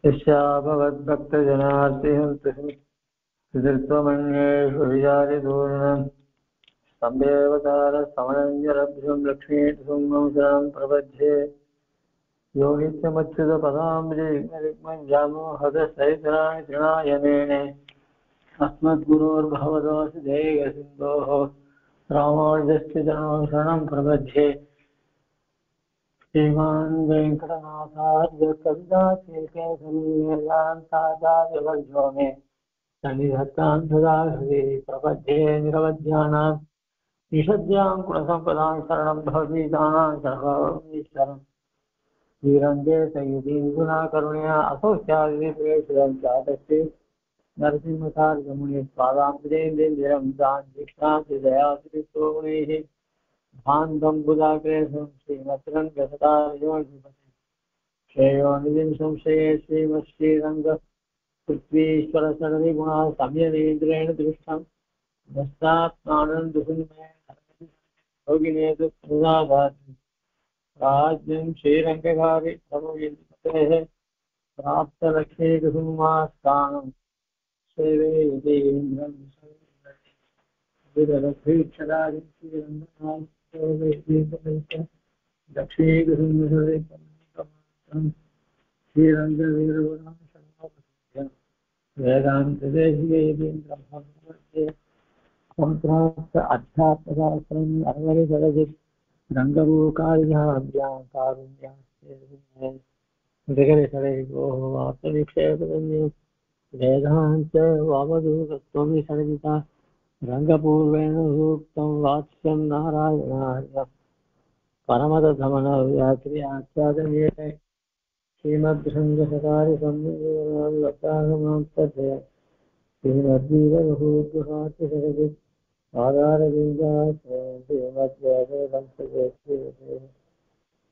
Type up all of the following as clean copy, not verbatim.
यस्याभवद्भक्तजनार्तिहन्तु सुधृत्वमन्येषु विचारिदूर्णम् स्तम्भेऽवतारस्तमनञ्जलभ्युं लक्ष्मीसुम्नं शरणं प्रपद्ये यो नित्यमच्युतपदाम्बुजयुग्मरुग्मं हृदसहितराणि तृणायमेने अस्मद्गुरोर्भगवतोऽस्य देयसिन्धोः रामानुजस्य चरणं शरणं प्रपद्ये श्रीमान् वेङ्कटनाथार्य कविताकेसरीवेदान्ताचार्यवर्यो मे सन्निधत्तां सदा हृदि प्रपद्ये निरवध्यानां निषद्यां गुणसम्पदां शरणं भवतीतानां सर्वमीश्वरम् वीरङ्गे सयुधीगुणाकरुणया असौख्यादिप्रेषितं चातस्ते नरसिंहसार्गमुनि स्वादाम्बुजेन्द्रं दान् दीक्षां भान्तं बुधाग्रेसं श्रीमद्रङ्गसदायोनिपते श्रेयोनिधिं संशये श्रीमश्रीरङ्गपृथ्वीश्वरसरदिगुणा संयमेन्द्रेण दृष्टं दस्तात्मानन्दुहिन्मे योगिनेतुप्रसादात् राज्ञं श्रीरङ्गकारि प्रभुविपतेः प्राप्तलक्ष्मीकुसुमास्थानं सेवे यतीन्द्रं विदलभीक्षदादिं श्रीरङ्गनाथ दक्षिणीकुसुमहृदयं श्रीरङ्गवीरगुणां वेदान्तदेशिकेन्द्रं अध्यात्मशास्त्रम् अरवरिसरजित् रङ्गभूकारिणाभ्यां कारुण्यास्ते वाप्तनिक्षेपदन्यो वेदान्त वामदूतत्वं सरिता रंगपूर्वेण सूक्तं वाच्यं नारायणार्य परमदधमनव्याक्रियाख्यातमीये श्रीमद्भृङ्गसकारि संविधानवक्तागमान्तर्जय श्रीमद्वीरबहूद्गुहात्मसरजि आधारविन्दाश्रयन्ति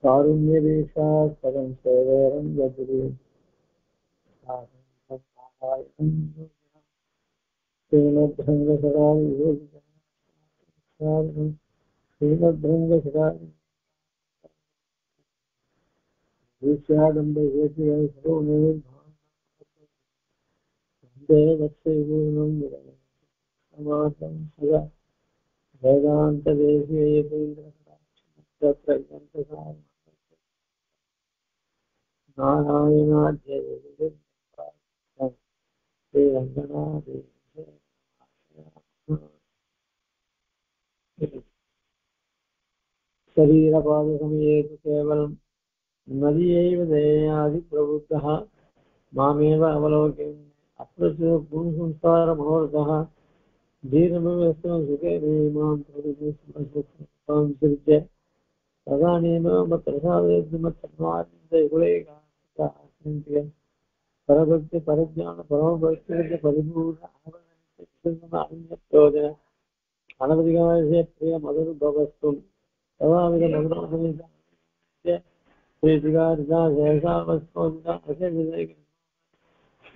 कारुण्यवीक्षास्पदं सेवेरं गद्री श्रीमद्भृङ्गसकारि नारायणाद्य श्रीरङ्गनाथ शरीरपादसमये तु केवलं मदीयैव दययादिप्रवृत्तः मामेव अवलोकयन् अप्रचुर गुणसंस्कारमनोरथः धीरमवस्थं सुखे मां प्रसृज्य तदानीम मत्प्रसादयद्मत्तन्वादिकुलेकान्त्य परभक्ति परज्ञान परमभक्ति परिपूर्ण अनवधिकाय प्रिय मधुर्भवस्तु तवाविध मधुरसंहिता प्रीतिकारिता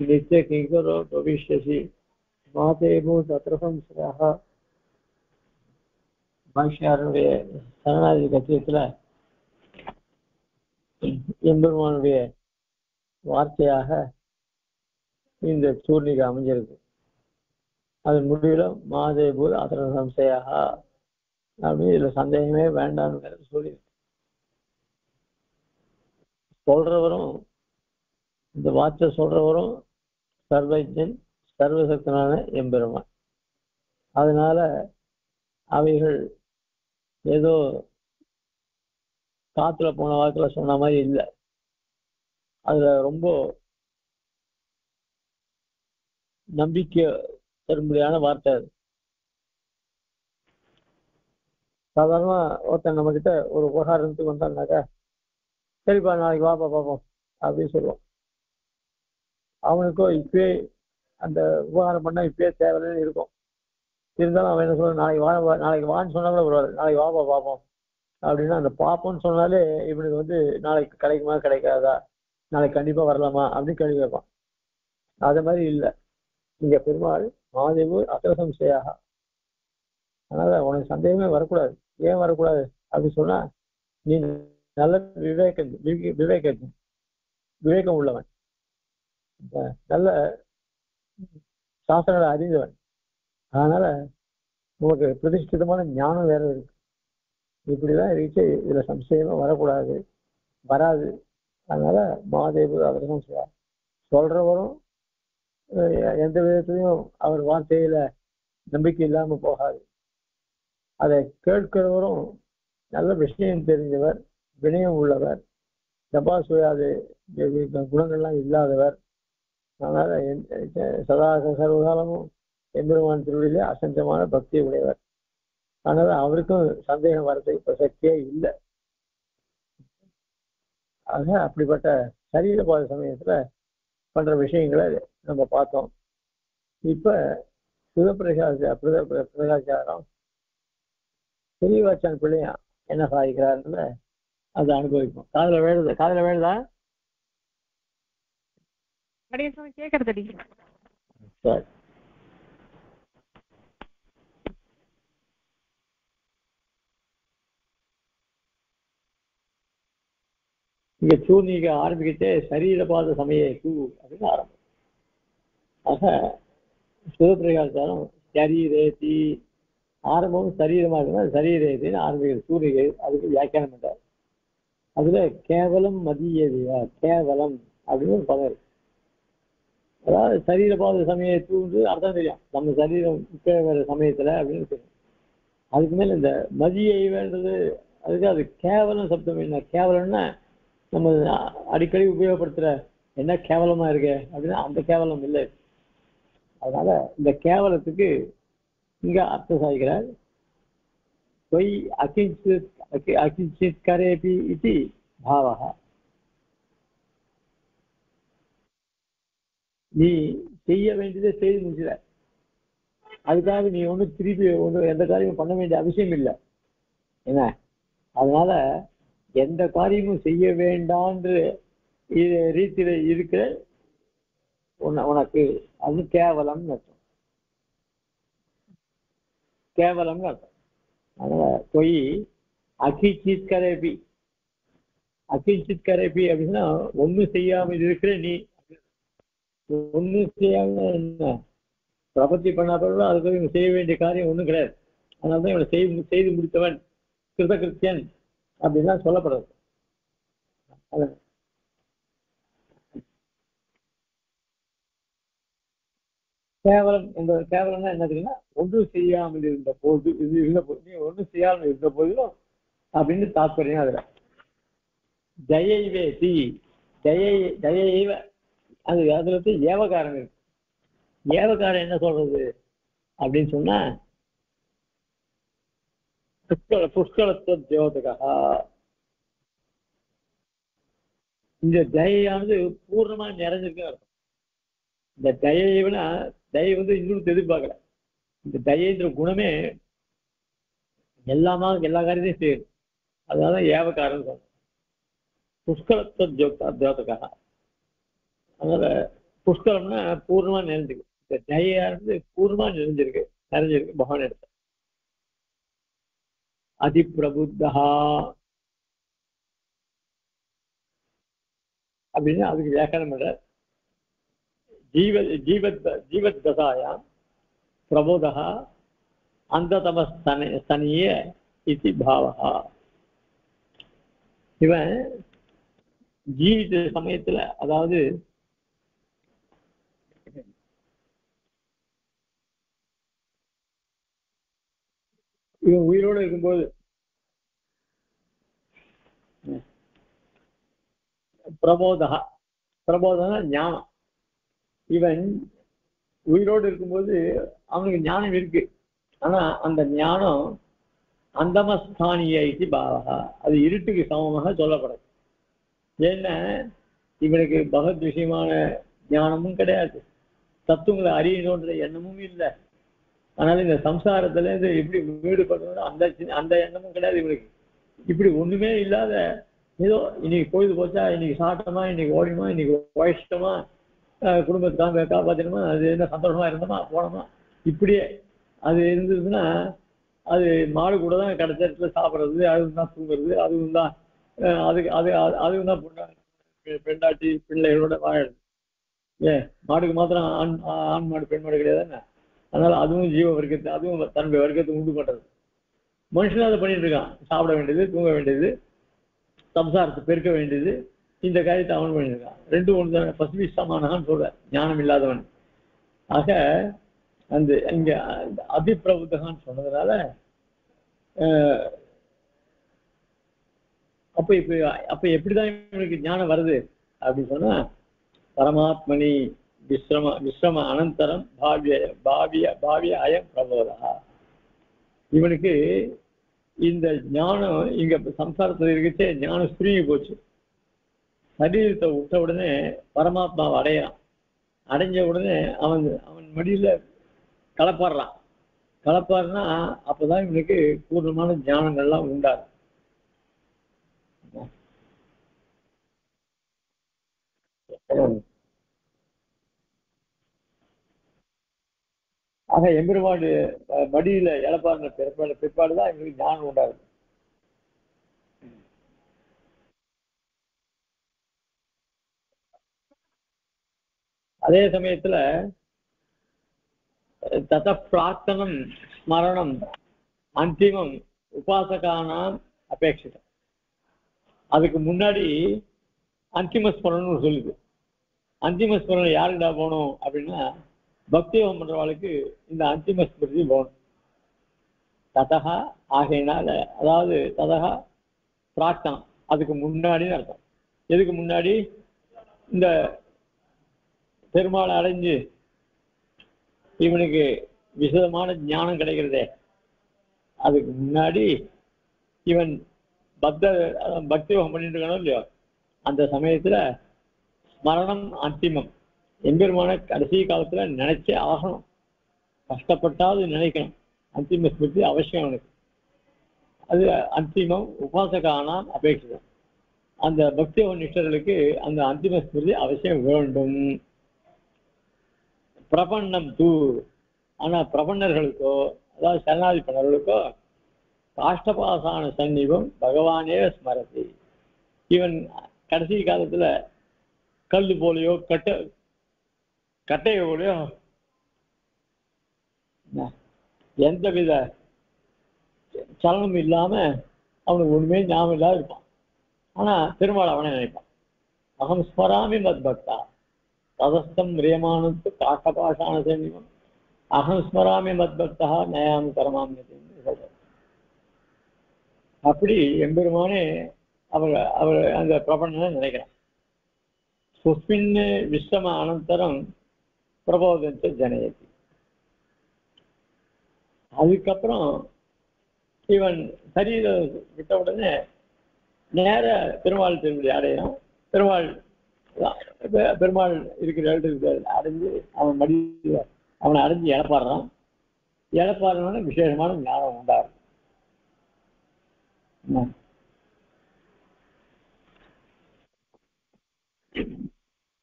नित्य किंकरो भविष्यसि माते तत्र संशयः பாஷ்யாருடைய சரணாதி கத்தியத்துல எம்பெருமானுடைய வார்த்தையாக இந்த சூர்ணிகை அமைஞ்சிருக்கு. அதன் முடிவுல மாதேபூர் அத்திர சம்சயா அப்படின்னு இதுல சந்தேகமே வேண்டாம்னு சொல்லி சொல்றவரும் இந்த வார்த்தை சொல்றவரும் சர்வஜன் சர்வசக்தனான எம்பெருமான். அதனால அவைகள் ஏதோ காத்துல போன வாக்குல சொன்ன மாதிரி இல்லை. அதுல ரொம்ப நம்பிக்கை தரும்படியான வார்த்தை அது. சாதாரணமா ஒருத்தன் நம்ம கிட்ட ஒரு உபகாரத்துக்கு வந்தாங்கனாக்கா சரிப்பா நாளைக்கு வாப்பா பார்ப்போம் அப்படின்னு சொல்லுவோம். அவனுக்கோ இப்பயே அந்த உபகாரம் பண்ணா இப்பயே தேவைன்னு இருக்கும். இருந்தாலும் அவன் என்ன சொல்ற, நாளைக்கு வான்னு சொன்னா கூட பரவாயில்ல, நாளைக்கு வாப்பா பார்ப்போம் அப்படின்னா அந்த பார்ப்போம்னு சொன்னாலே இவனுக்கு நாளைக்கு கிடைக்குமா கிடைக்காதா, நாளைக்கு கண்டிப்பா வரலாமா அப்படின்னு கேள்வி கேட்பான். அது மாதிரி இல்லை. இங்க பெருமாள் மாதேவு அத்திர சம்சயாக, அதனால உனக்கு சந்தேகமே வரக்கூடாது. ஏன் வரக்கூடாது அப்படின்னு சொன்னா, நீ நல்ல விவேகம் உள்ளவன். நல்ல சாஸ்திரங்களை அறிந்தவன். அதனால உங்களுக்கு பிரதிஷ்டிதமான ஞானம் வேற இருக்கு. இப்படிதான் இருக்கு. இதுல சம்சயமும் வரக்கூடாது, வராது. அதனால மகாதேவர் அவர்கள் சொல்றவரும் எந்த விதத்திலையும் அவர் வார்த்தையில நம்பிக்கை இல்லாம போகாது. அதை கேட்கிறவரும் நல்ல விஷயம் தெரிஞ்சவர், வினயம் உள்ளவர், ஜபா சுயாது குணங்கள்லாம் இல்லாதவர். அதனால சதா சர்வகாலமும் எம்பெருமான் திருவடியிலே அசஞ்சமான பக்தி உடையவர். அதனால அவருக்கும் சந்தேகம் வரதுக்கு பிரசக்தியே இல்லை. ஆக அப்படிப்பட்ட சரீர பாத சமயத்துல பண்ற விஷயங்களை நம்ம பார்த்தோம். இப்ப பிரகாச்சாரம் பெரியவாச்சான் பிள்ளையா என்ன சாதிக்கிறாருன்னு அதை அனுபவிப்போம். காதல வேணுதா கேக்குறது? சரி. இங்க சூர்ணிக ஆரம்பிக்கிட்டே சரீரபாத சமயக்கு அப்படின்னு ஆரம்பம். ஆக சிவபிரகாசாரம் சரீரேதி ஆரம்பமும் சரீரமா இருக்குன்னா சரீரேதின்னு ஆரம்பிக்கிறது சூர்ணிகை. அதுக்கு வியாக்கியானம் பண்றாரு. அதுல கேவலம் மதியதியா கேவலம் அப்படின்னு ஒரு பதம் இருக்கு. அதாவது சரீரபாத சமயத்துக்கு அர்த்தம் தெரியும், நம்ம சரீரம் வேற சமயத்துல அப்படின்னு தெரியும். அதுக்கு மேல இந்த மதியை வேண்டது அதுக்கு அது கேவலம் சப்தம். என்ன கேவலம்னா நம்ம அடிக்கடி உபயோகப்படுத்துற என்ன கேவலமா இருக்கு அப்படின்னா அந்த கேவலம் இல்லை. அதனால இந்த கேவலத்துக்கு இங்க அர்த்தம் சாதிக்கிறார். பொய் அகிஞ்சித் கரேபி இது பாவகா. நீ செய்ய வேண்டியதை செய்து முடிச்சுற, அதுக்காக நீ ஒன்றும் திருப்பி ஒன்றும் எந்த காரியமும் பண்ண வேண்டிய அவசியம் இல்லை. என்ன அதனால எந்த காரியமும் செய்ய வேண்டான்ற ரீதியில இருக்கிற உனக்கு அது கேவலம்னு அர்த்தம். கேவலம்னு அர்த்தம். அதனால பொய் அகிஞ்சித் கரேபி. அகிஞ்சித் கரேபி அப்படின்னா ஒன்றும் செய்யாமல் இருக்கிற நீ. ஒன்றும் செய்யாம என்ன பிரபத்தி பண்ணா பிறகு அதுக்கு இவன் செய்ய வேண்டிய காரியம் ஒன்றும் கிடையாது. அதனாலதான் இவனை செய்து முடித்தவன் கிருதகிருத்தியன் அப்படின்லாம் சொல்லப்படுறது. கேவலம் என்ற கேவலம்னா என்ன தெரியுமா, ஒன்றும் செய்யாமல் இருந்த போது இது இருந்த போது நீ ஒன்றும் செய்யாமல் இருந்த போதிலும் அப்படின்னு தாற்பயம். அதுல ஜெயவே தி ஜெயைவ அது அதுல வந்து ஏவகாரம் இருக்கு. ஏவகாரம் என்ன சொல்றது அப்படின்னு சொன்னா புஷ்கலத்துவ தியோதகா. இந்த தயையானது பூர்ணமா நிறைஞ்சிருக்கு அர்த்தம். இந்த தயைனா தயை வந்து இன்னொரு எதிர்பார்க்கல. இந்த தயைன்ற குணமே எல்லா காரியத்தையும் செய்யுது. அதனால ஏவகாரம் சொல்றோம். புஷ்கலத்துவ தியோதகா. அதனால புஷ்கலம்னா பூர்ணமா நிறைஞ்சிருக்கு. இந்த தயையானது பூர்ணமா நிறைஞ்சிருக்கு பகவான் எடுத்த அதிபிரபுத்தா அப்படின்னு அதுக்கு வியாக்கியானம் பண்ற. ஜீவத் தசாயாம் பிரபோதா அந்ததமஸ்தனிய இதி பாவகா. இவன் ஜீவித சமயத்துல அதாவது இவன் உயிரோடு இருக்கும்போது பிரபோதனா ஞானம். இவன் உயிரோடு இருக்கும்போது அவனுக்கு ஞானம் இருக்கு. ஆனா அந்த ஞானம் அந்தமஸ்தானிய இது பாவகா, அது இருட்டுக்கு சமமாக சொல்லப்படுது. ஏன்னா இவனுக்கு பகவத் விஷயமான ஞானமும் கிடையாது, தத்துவங்களை அறியணுன்ற எண்ணமும் இல்லை. அதனால இந்த சம்சாரத்துல இருந்து எப்படி ஈடுபடணும் அந்த எண்ணமும் கிடையாது இவனுக்கு. இப்படி ஒண்ணுமே இல்லாத ஏதோ இன்னைக்கு பொழுது போச்சா, இன்னைக்கு சாப்பிட்டோமா, இன்னைக்கு ஓடினோமா, இன்னைக்கு வயசிட்டோமா, குடும்பத்தை காப்பாற்றணுமா, அது என்ன சந்தோஷமா இருந்தோமா போனோமா, இப்படியே அது இருந்ததுன்னா அது மாடு கூட தான் கிடைச்ச இடத்துல சாப்பிட்றது, அதுவும் தான் தூங்குறது, அதுவும் தான் அதுவும் தான் பெண்டாட்டி பிள்ளைகளோட வாழறது. ஏன் மாடுக்கு மாத்திரம் ஆண் மாடு பெண் மாடு கிடையாதுன்னு. அதனால அதுவும் ஜீவ வர்க்கத்தை, அதுவும் தன்னுடைய வர்க்கத்தை உண்டு பண்றது. மனுஷனும் அதை பண்ணிட்டு இருக்கான். சாப்பிட வேண்டியது, தூங்க வேண்டியது, சம்சாரத்தை பெருக்க வேண்டியது, இந்த காரியத்தை அவன் பண்ணியிருக்கான். ரெண்டும் ஒன்று தானே. பசுவி சமானகான்னு சொல்ற ஞானம் இல்லாதவன். ஆக அந்த இங்க அதிப்பிரபுத்தகான்னு சொன்னதுனால அப்ப எப்படிதான் இவனுக்கு ஞானம் வருது அப்படின்னு சொன்னா, பரமாத்மனி விஸ்ரம அனந்தரம் பாவிய அயம் பிரபோதா. இவனுக்கு இந்த ஞானம் இங்க சம்சாரத்தில் இருக்கச்சே ஞானம் சுருங்கி போச்சு. சரீரத்தை விட்ட உடனே பரமாத்மாவை அடையிறான். அடைஞ்ச உடனே அவன் மடியில கலப்பாடுறான். கலப்பாடுனா அப்பதான் இவனுக்கு பூர்ணமான ஞானங்கள்லாம் உண்டாது. ஆக எம்பெருமாடு மடியில இழப்பாருன பிற்பாடுதான் இவனுக்கு ஞானம் உண்டாகுது. அதே சமயத்துல தத பிரார்த்தனம் ஸ்மரணம் அந்திமம் உபாசகானாம் அபேட்சிதம். அதுக்கு முன்னாடி அந்திம ஸ்மரணம்னு சொல்லுது. அந்திம ஸ்மரணம் யாருக்கிட்ட போகணும் அப்படின்னா, பக்தி யோகம் பண்றவாளுக்கு இந்த அந்திம ஸ்மிருதி போகணும். ததகா ஆகையினால, அதாவது ததகா பிரார்த்தனம் அதுக்கு முன்னாடின்னு அர்த்தம். எதுக்கு முன்னாடி? இந்த பெருமாளை அடைஞ்சு இவனுக்கு விசதமான ஞானம் கிடைக்கிறதே, அதுக்கு முன்னாடி இவன் பக்தி யோகம் பண்ணிட்டு இருக்கானோ இல்லையோ, அந்த சமயத்துல ஸ்மரணம் அந்திமம், எம்பெருமான கடைசி காலத்துல நினைச்சே ஆகணும். கஷ்டப்பட்டாவது நினைக்கணும். அந்திம ஸ்மிருதி அவசியம் அவனுக்கு. அது அந்திமம் உபாசகானாம் அபேட்சிதம். அந்த பக்தி நிஷ்டர்களுக்கு அந்த அந்திம ஸ்மிருதி அவசியம் வேண்டும். பிரபன்னம் தூ, ஆனா பிரபன்னர்களுக்கோ, அதாவது சரணாதி பண்ணவர்களுக்கோ காஷ்டபாசான சந்நிபம் பகவானே ஸ்மரதி. இவன் கடைசி காலத்துல கல்லு போலையோ கட்டையை போலையோ எந்தவித சலனம் இல்லாம அவனுக்கு ஒண்ணுமே ஞாபகம் இல்லாத இருப்பான். ஆனா பெருமாள் அவனை நினைப்பான். அகம் ஸ்மராமி மத் பக்தா ததஸ்தம் மிரியமானத்து காஷ்டபாசான சந்நிபம் அகம் ஸ்மராமி மத் பக்தா நயாமி பரமாமியத்தை சொல்ற. அப்படி எம்பெருமானே அவர் அந்த பிரபஞ்சனை நினைக்கிறான். சுஸ்மின் விஸ்ரம அனந்தரம் பிரபோதத்தை ஜனயதி. அதுக்கப்புறம் இவன் சரீர விட்ட உடனே நேர பெருமாள் திரும்பி அடையான். பெருமாள் இருக்கிற இடத்துக்கு அடைஞ்சு அவன் மடியில் அவனை அடைஞ்சு இழப்பாடுறான். இழப்பாடுறவன விசேஷமான ஞானம் உண்டாகும்.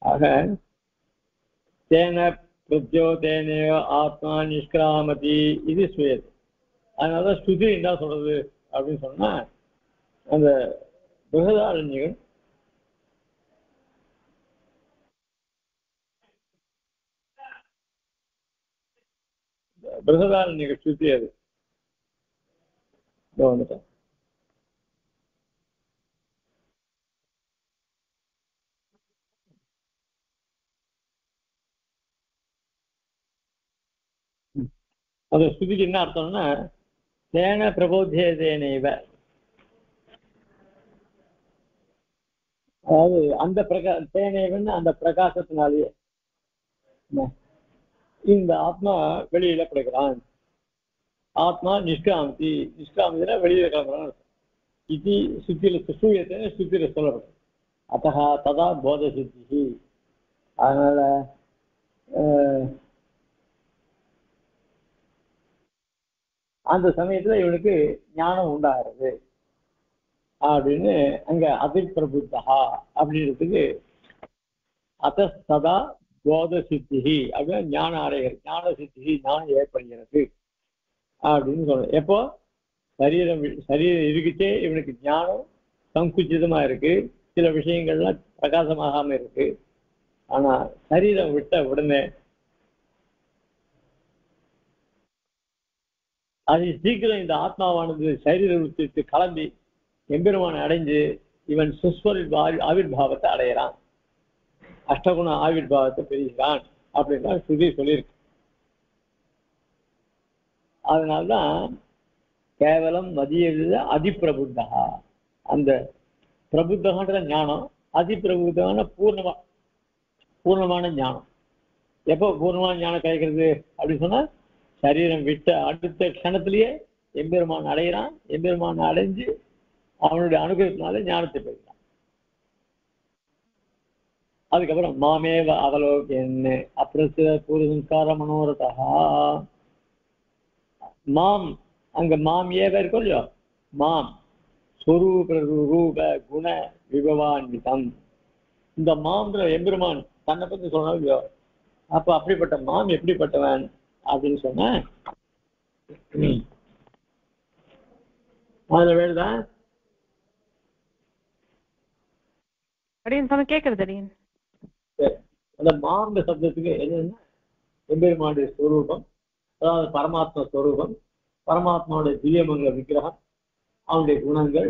ஆக தேன பிரத்யோதேனேவ ஆத்மா நிஷ்கிராமதி இது சுயது. அதனால ஸ்துதி என்ன சொல்றது அப்படின்னு சொன்னா, அந்த பிருகதாரண்யகன் ஸ்துதி அது வந்துட்டேன். அந்த ஸ்துதிக்கு என்ன அர்த்தம்னா, தேன பிரபோதேனேவ, அதாவது அந்த தேனேவன்னு அந்த பிரகாசத்தினாலேயே இந்த ஆத்மா வெளியில படுகிறான். ஆத்மா நிஷ்கிராமதி, நிஷ்கிராமதினா வெளியில கிளம்புறான். இது சுத்தியில சூயத்தை சுத்தியில சொல்லப்படும். அத்தகா ததா போத சித்தி. அதனால அந்த சமயத்துல இவனுக்கு ஞானம் உண்டாகிறது அப்படின்னு அங்க அதிப்பிரபுத்தகா அப்படின்றதுக்கு அத்ததா போத சித்தி அப்படின்னு ஞான அடைகிறது, ஞான சித்தி, ஞானம் ஏற்படுகிறது அப்படின்னு சொல்றேன். எப்போ சரீரம் இருக்குச்சே இவனுக்கு ஞானம் சங்குச்சிதமா இருக்கு, சில விஷயங்கள்லாம் பிரகாசமாகாம இருக்கு. ஆனா சரீரம் விட்ட உடனே அது சீக்கிரம் இந்த ஆத்மாவானது சரீரம் விட்டு கிளம்பி எம்பெருமானை அடைஞ்சு இவன் சுஸ்வர ஆவிர்வாவத்தை அடையிறான், அஷ்டகுண ஆவிர்வாவத்தை பெறுகிறான் அப்படின்னா ஸ்ருதி சொல்லியிருக்கு. அதனால்தான் கேவலம் மதிய அதிப்பிரபுத்தா, அந்த பிரபுத்தகன்ற ஞானம் அதிப்பிரபுத்தமான பூர்ணமான ஞானம். எப்போ பூர்ணமான ஞானம் கிடைக்கிறது அப்படின்னு சொன்னா சரீரம் விட்ட அடுத்த க்ஷணத்திலேயே எம்பெருமான் அடைகிறான், எம்பெருமான் அடைஞ்சு அவனுடைய அனுகிரகத்தினால ஞானத்தை பெறுகிறான். அதுக்கப்புறம் மாமேவ அவலோகன்னு அப்பிரசித பூர்வசம்ஸ்கார மனோரதா, மாம் அங்க மாம் ஏவ இருக்கும் இல்லையோ, மாம் ஸ்வரூப ரூப குண விபவான்விதம், இந்த மாம்ன்ற எம்பெருமான் தன்னை பத்தி சொன்னா இல்லையோ, அப்ப அப்படிப்பட்ட மாம் எப்படிப்பட்டவன் அப்படின்னு சொன்ன அதுல வேறுதான் அடியன் சொன்ன கேட்கறது அடியன். அந்த மாந்த சப்தத்துக்கு என்னன்னா எம்பெருமானுடைய ஸ்வரூபம், அதாவது பரமாத்மா ஸ்வரூபம், பரமாத்மாவுடைய திவ்யமங்கல விக்கிரகம், அவனுடைய குணங்கள்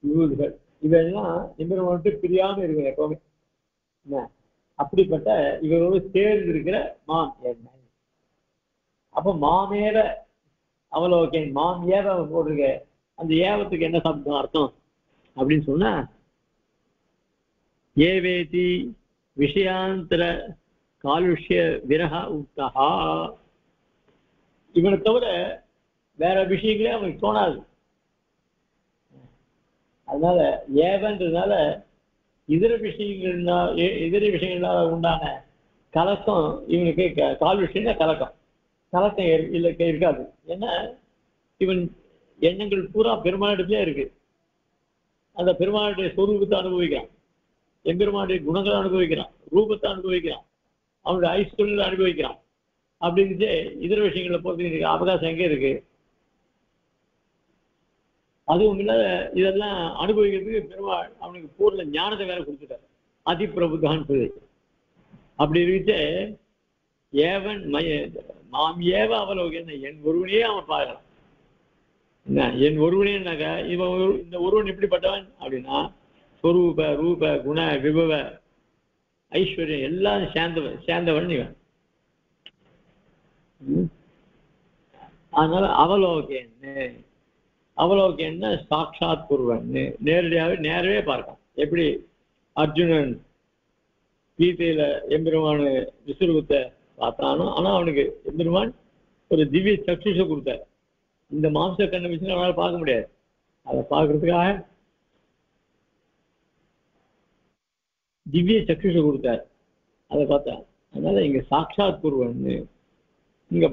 விபூதிகள், இவையெல்லாம் எம்பெருமானுக்கு பிரியாம இருக்கிற எப்பவுமே. என்ன அப்படிப்பட்ட இவரோடு சேர்ந்து இருக்கிற மாம் என்ன. அப்ப மாமேவ அவலோகன், மாம் ஏவ போட்டிருக்க, அந்த ஏவத்துக்கு என்ன சப்தம் அர்த்தம் அப்படின்னு சொன்னா ஏவேதி விஷயாந்தர காலுஷ்ய விரக உக்தா, இவனை தவிர வேற விஷயங்களே அவனுக்கு தோணாது. அதனால ஏவன்றதுனால இதர விஷயங்களால உண்டான கலக்கம் இவனுக்கு காலுஷ்யம்னா கலக்கம் இல்லை இருக்காது. ஏன்னா இவன் எண்ணங்கள் பூரா பெருமானிடத்திலே இருக்கு. அந்த பெருமானுடைய சொரூபத்தை அனுபவிக்கிறான், எம்பெருமானுடைய குணங்களை அனுபவிக்கிறான், ரூபத்தை அனுபவிக்கிறான், அவனுடைய ஐஸ்வர்யங்களை அனுபவிக்கிறான். அப்படின்னு இதர விஷயங்களை பொறுத்து அவகாசம் எங்கே இருக்கு? அதுவும் இல்லாத இதெல்லாம் அனுபவிக்கிறதுக்கு பெருமாள் அவனுக்கு பூர்ண ஞானத்தை வேற கொடுத்துட்டார், அதிப்பிரபுதான் சொல்லி. அப்படி இருந்துச்சு ஏவன் மாம் ஏவ அவலோகன், என் ஒருவனையே அவன் பார்க்கலாம். என்ன என் ஒருவனேன்னாக்க இவன் இந்த ஒருவன் எப்படிப்பட்டவன் அப்படின்னா ஸ்வரூப ரூப குண விபவ ஐஸ்வர்யம் எல்லாம் சேர்ந்தவன் இவன். அதனால அவலோகன்னு சாட்சாத் குருவன், நேரவே பார்க்கலாம். எப்படி அர்ஜுனன் கீதையில எம்பெருமான விஸ்வரூபத்தை பார்த்தானோ, ஆனா அவனுக்கு எம்பெருமான் ஒரு திவ்ய சக்ஷுஷை கொடுத்தார். இந்த மாம்ச கண்ணை வச்சு அவனால பார்க்க முடியாது, அதை பார்க்கறதுக்காக திவ்ய சக்ஷுஷை கொடுத்தார், அதை பார்த்தா. அதனால இங்க சாட்சாத் குருவன்னு, இங்க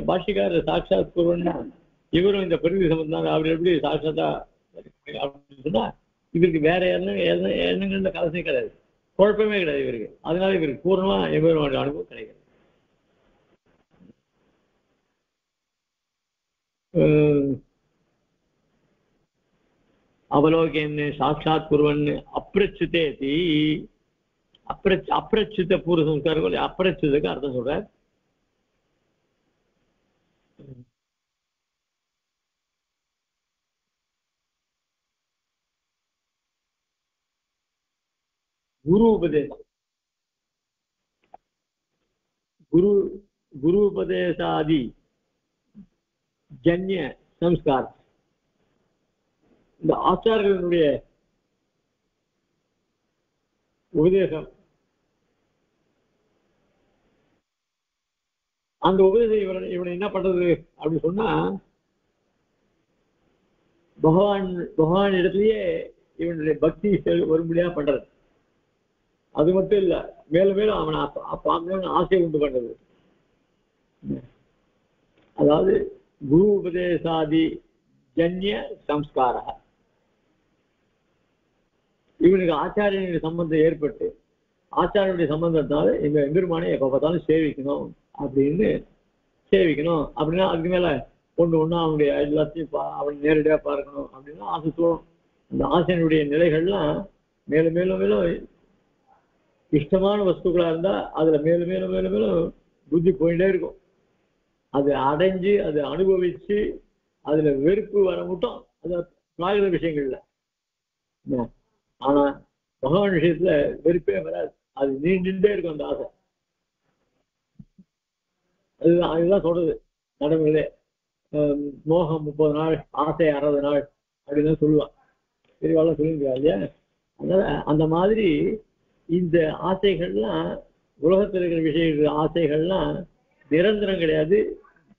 பாஷ்யக்காரர் சாட்சாத் குருவன்னா இவரும் இந்த பிரகிருதி சம்பந்தம் அவர் எப்படி சாட்சாத்தா அப்படின்னு சொன்னா இவருக்கு வேற எண்ணங்கள்ல கலசே கிடையாது, குழப்பமே கிடையாது இவருக்கு. அதனால இவருக்கு பூர்ணமா எம்பெருமானுடைய அனுபவம் கிடைக்கிறது. அவலோகன்னு சாட்சாத் குருவன்னு அப்பிரச்சுதேதி, அப்பிரச்சுத பூர்வ சம்ஸ்காரம் அப்பிரச்சுதக்கு அர்த்தம் சொல்றார். குரு உபதேசம், குரு உபதேசாதி ஜன்ய சம்ஸ்காரம், இந்த ஆச்சாரியர்களுடைய உபதேசம், அந்த உபதேசம் இவனை என்ன பண்றது அப்படின்னு சொன்னா பகவான் இடத்துலயே இவனுடைய பக்தி வரும்படியா பண்றது. அது மட்டும் இல்ல, மேலும் மேலும் அவனை ஆசையை உண்டு பண்றது. அதாவது குரு உபதேசாதி ஜன்ய சம்ஸ்கார, இவனுக்கு ஆச்சாரியனுடைய சம்பந்தம் ஏற்பட்டு ஆச்சாரியனுடைய சம்பந்தத்தால் இந்த எம்பெருமானை எப்ப பார்த்தாலும் சேவிக்கணும் அப்படின்னா அதுக்கு மேல ஒண்ணு அவனுடைய எல்லாத்தையும் அவன் நேரடியா பார்க்கணும் அப்படின்னா ஆசை தோணும். அந்த ஆசையினுடைய நிலைகள்லாம் மேலும் மேலும் மேலும் இஷ்டமான வஸ்துக்களா இருந்தா அதுல மேலும் மேலும் மேலும் மேலும் புத்தி போயிட்டே இருக்கும். அது அடைஞ்சு அதை அனுபவிச்சு அதுல வெறுப்பு வர மட்டும் அது பிராகித விஷயங்கள்ல. ஆனா பகவான் விஷயத்துல வெறுப்பே வராது, அது நீண்டுட்டே இருக்கும் அந்த ஆசை. அதுதான் சொல்றது நடைமுறையிலே. மோகம் 30 நாள், ஆசை 60 நாள் அப்படின்னு சொல்லுவான். பெரியவாள் சொல்லியிருக்கா இல்லையா? அதனால அந்த மாதிரி இந்த ஆசைகள்லாம், உலகத்தில் இருக்கிற விஷயங்கள் ஆசைகள்லாம் நிரந்தரம் கிடையாது,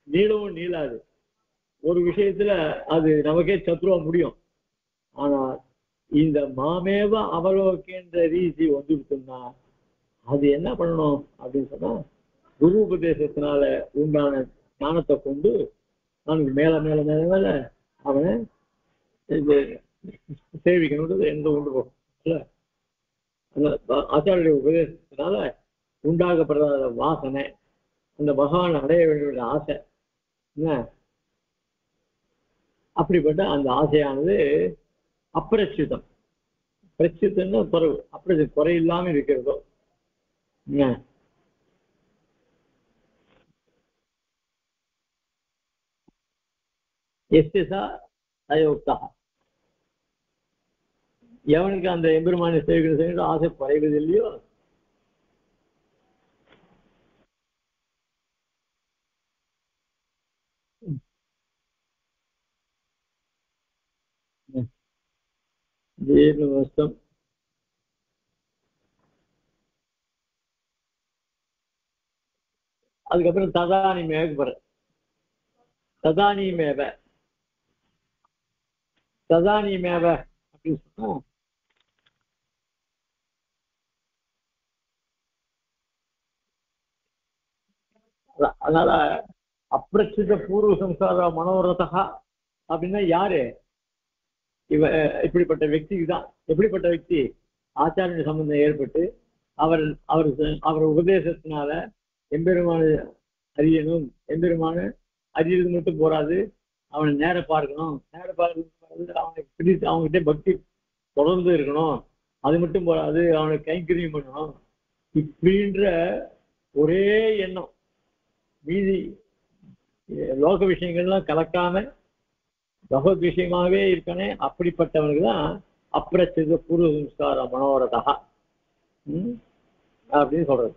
நீளவும் நீளாது. ஒரு விஷயத்துல அது நமக்கே சத்ருவா முடியும். ஆனா இந்த மாமேவ அவலோக்கின்ற ரீதி வந்துருக்குன்னா அது என்ன பண்ணணும் அப்படின்னு சொன்னா, குரு உபதேசத்தினால உண்டான ஞானத்தை கொண்டு அவனுக்கு மேல மேல மேல மேல அவனை சேவிக்கணுன்றது எந்த கொண்டு போகும் இல்ல. அந்த ஆச்சாரிய உபதேசத்தினால உண்டாகப்படுற வாசனை, அந்த பகவான் அடைய வேண்டிய ஆசை என்ன, அப்படிப்பட்ட அந்த ஆசையானது அப்பிரச்சிதம். பிரச்சித்தம்னா குறைவு, அப்படி குறை இல்லாம இருக்கிறதோ. எஸ்டிசா தயோக்தா, எவனுக்கு அந்த எம்பெருமானை சேவிக்கிற ஆசை குறைவது இல்லையோ ஜீர்ணவஸ்தம். அதுக்கப்புறம் ததானி மேவ, ததானி மேவ, ததானி மேவ அப்படின்னு சொன்னா அதனால அப்பிரச்சித பூர்வ சம்சார மனோரதா அப்படின்னா யாரு? இப்படிப்பட்ட వ్యక్తిக்கு தான். எப்படிப்பட்ட వ్యక్తి? ஆச்சாரிய சம்பந்தம் ஏற்பட்டு அவர் அவர் அவர் உபதேசத்தினால எம்பெருமான அறியணும். எம்பெருமான அறியறது மட்டும் போராது, அவனை நேர பார்க்கணும். நேர பார்க்கறது அவனை பிடித்து அவங்ககிட்ட பக்தி தொடர்ந்து இருக்கணும். அது மட்டும் போராது, அவனை கைங்கரியம் பண்ணணும். இப்படின்ற ஒரே எண்ணம், மீதி லோக விஷயங்கள்லாம் கலக்காம பகவத் விஷயமாவே இருக்கனே, அப்படிப்பட்டவனுக்கு தான் அப்பிரச்சித பூர்வ சம்ஸ்கார மனோரதா அப்படின்னு சொல்றது.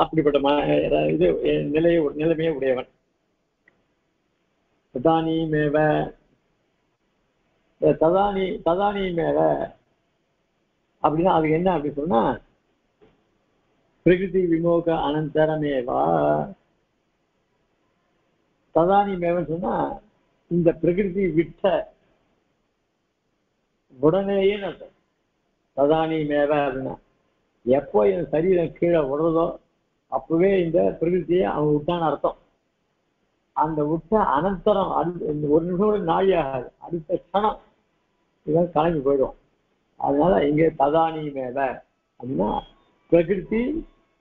அப்படிப்பட்ட இது நிலைமையே உடையவன். ததானி மேவ, ததானி மேவ அப்படின்னா அதுக்கு என்ன அப்படின்னு சொன்னா, பிரகிருதி விமோக அனந்தரமேவா. ததானி மேவன்னு சொன்னா இந்த பிரகிருதி விட்ட உடனேயே அர்த்தம். ததானி மேவ அப்படின்னா எப்போ இந்த சரீரம் கீழே விடுறதோ அப்பவே இந்த பிரகிருத்தியை அவன் விட்டான்னு அர்த்தம். அந்த விட்ட அனந்தரம் ஒரு நிமிஷம் நாழி ஆகாது, அடுத்த க்ஷணம் இதான் கிளம்பி போயிடும். அதனால இங்கே ததானி மேவ அப்படின்னா பிரகிருதி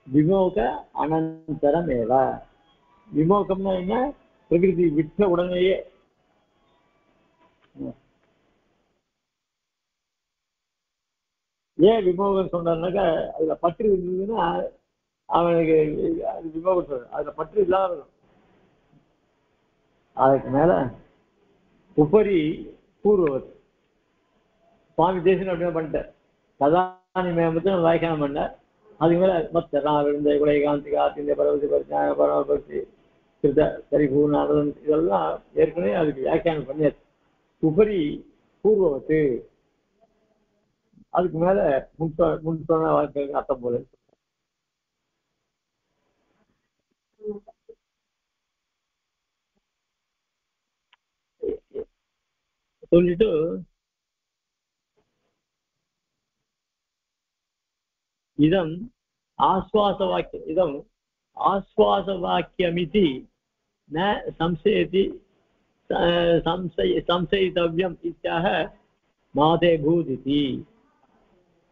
விமோக அனந்தரமேவ. விமோகம்னா என்ன? பிரகிருதி விட்ட உடனேயே. ஏன் விமோகம் சொன்னாருனாக்கா, அதுல பற்று இருந்ததுன்னா அவனுக்கு அது விமோகம் சொல்ற, அதுல பற்று இல்லாம. அதுக்கு மேல உபரி பூர்வவத் சுவாமி தேசன் அப்படின்னு பண்ணிட்டார். கதானி மேம்பத்து வியாக்கியானம் பண்ண. அதுக்கு மேல மத்த விழுந்த குலை காந்திகா இந்த பரவசி பரிச்சாய பரமபக்தி கிருத சரிபூர்ணானந்தன் இதெல்லாம் ஏற்கனவே அதுக்கு வியாக்கியானம் பண்ணியாச்சு. உபரி பூர்வவத்து, அதுக்கு மேல முன் சொன்ன வார்த்தைகளுக்கு அர்த்தம் போல சொல்லிட்டு இதம் ஆஸ்வாச வாக்கியம், இதம் ஆஸ்வாச வாக்கியமிதி ந சம்சயதி சம்சயித்தவ்யம் இத்யாக மாதே பூதிதி.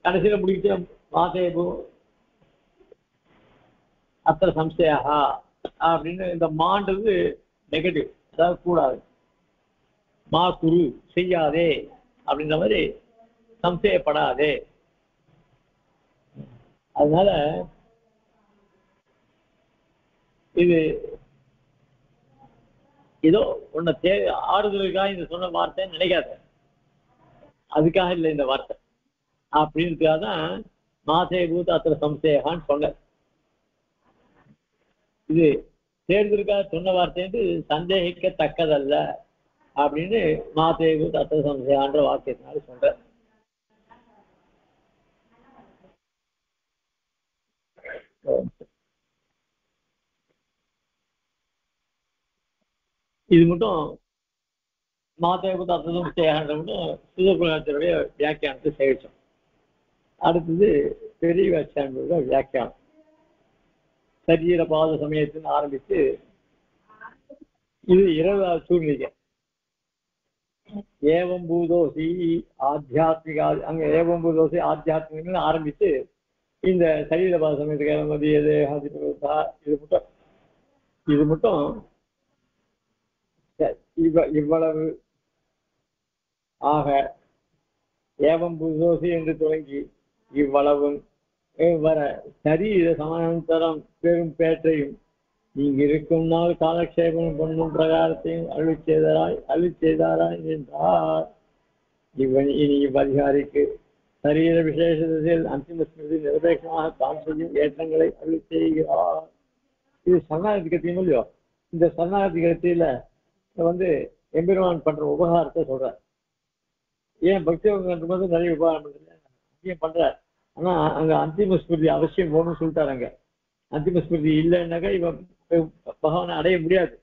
கடைசியில முடிக்க மாதே பூ அத்த சம்சயா அப்படின்னு இந்த மான்றது நெகட்டிவ், அதாவது கூடாது. மா குரு செய்யாதே அப்படின்ற மாதிரி சம்சயப்படாதே. அதனால இது ஏதோ உன்னை ஆறுதலுக்காக இந்த சொன்ன வார்த்தைன்னு நினைக்காத, அதுக்காக இல்லை இந்த வார்த்தை அப்படின்றதுக்காக தான் மாசே பூத் அத்திர சம்சேகான்னு சொன்ன. இது தேர்தலுக்காக சொன்ன வார்த்தை சந்தேகிக்கத்தக்கதல்ல அப்படின்னு மாசே பூத் அத்திர சம்சேகான்ற வாக்கியத்தினால சொல்ற. இது மட்டும் மாதேபுத்த அர்த்தம் மட்டும் சுதபுராணத்தினுடைய வியாக்கியானத்தை சேவிச்சோம். அடுத்தது பெரிய வியாக்கியானோட வியாக்கியானம். சரீர பாத சமயத்தின் ஆரம்பித்து இது 20வது சூழ்நிலை. ஏவம் பூதோசி ஆத்தியாத்மிகா, அங்க ஏவம் பூதோசி ஆத்தியாத்மிகன்னு ஆரம்பித்து இந்த சரீர பாத சமயத்துக்கு இது மட்டும் இவ்வளவு ஆக ஏவம் புதோசி என்று தொடங்கி இவ்வளவும் வர சரீர சமாந்தரம் பெரும் பேற்றையும் இங்கிருக்கும் நாள் காலக்ஷேபம் பண்ணும் பிரகாரத்தையும் அருள் செய்தாராய் என்றார். இனி இவ்வதிகாரிக்கு சரீர விசேஷத்தில் அந்திம ஸ்மிருதி நிரபேட்சமாக தான் செய்யும் ஏற்றங்களை அருள் செய்கிறார். இது சரணாகதி கத்தியும் இல்லையோ, இந்த சரணாகதி கத்தியில எம்பெருமான் பண்ற உபகாரத்தை சொல்றார். ஏன் பக்தி நிறைய உபகாரம் பண்றது பண்ற, ஆனா அங்க அந்திம ஸ்மிருதி அவசியம் போகணும்னு சொல்லிட்டாரு. அங்க அந்திம ஸ்மிருதி இல்லைன்னாக்கா இவன் பகவானை அடைய முடியாது.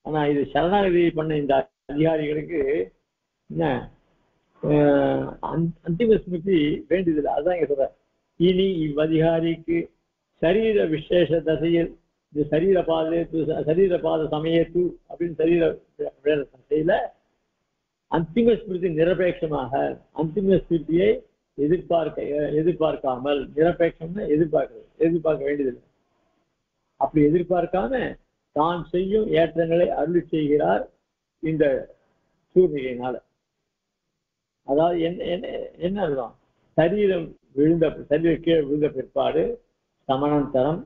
ஆனா இது சரணாகதி பண்ண இந்த அதிகாரிகளுக்கு என்ன அந்திம ஸ்மிருதி வேண்டியதில்லை. அதுதான் இங்க சொல்ற. இனி இவ்வதிகாரிக்கு சரீர விசேஷ தசையில் இந்த சரீர பாத சமயத்து அப்படின்னு சரீர தசையில அந்திம ஸ்மிருதி நிரபேட்சமாக அந்திம ஸ்மிருதியை எதிர்பார்க்காமல், நிரபேட்சம்னா எதிர்பார்க்க வேண்டியதில்லை. அப்படி எதிர்பார்க்காம தான் செய்யும் ஏற்றங்களை அருள் செய்கிறார் இந்த சூழ்நிலையினால. அதாவது என்ன அர்த்தம்? சரீரம் கீழே விழுந்த பிற்பாடு சமணந்தரம்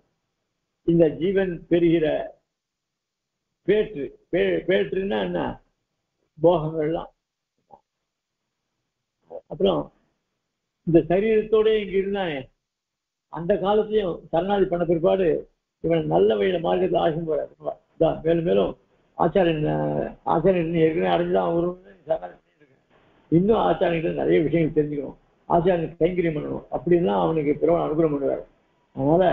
இந்த ஜீவன் பெறுகிற பேற்றுன்னா என்ன? போகங்கள்லாம். அப்புறம் இந்த சரீரத்தோட இங்க இருந்தானே அந்த காலத்தையும் சரணாதி பண்ண பிற்பாடு இவன் நல்ல வழியில மார்க்கத்தில் ஆசையும் போறாரு. மேலும் மேலும் ஆச்சாரியன் ஏற்கனவே அடைஞ்சுதான் ஒரு சரணாதி பண்ணிட்டு இருக்கேன். இன்னும் ஆச்சாரியர்கள் நிறைய விஷயங்கள் தெரிஞ்சுக்கணும், ஆச்சாரியனுக்கு கைங்கரியம் பண்ணணும் அப்படின்லாம் அவனுக்கு பிறவன் அனுகிரகம் பண்ணுவார். அதனால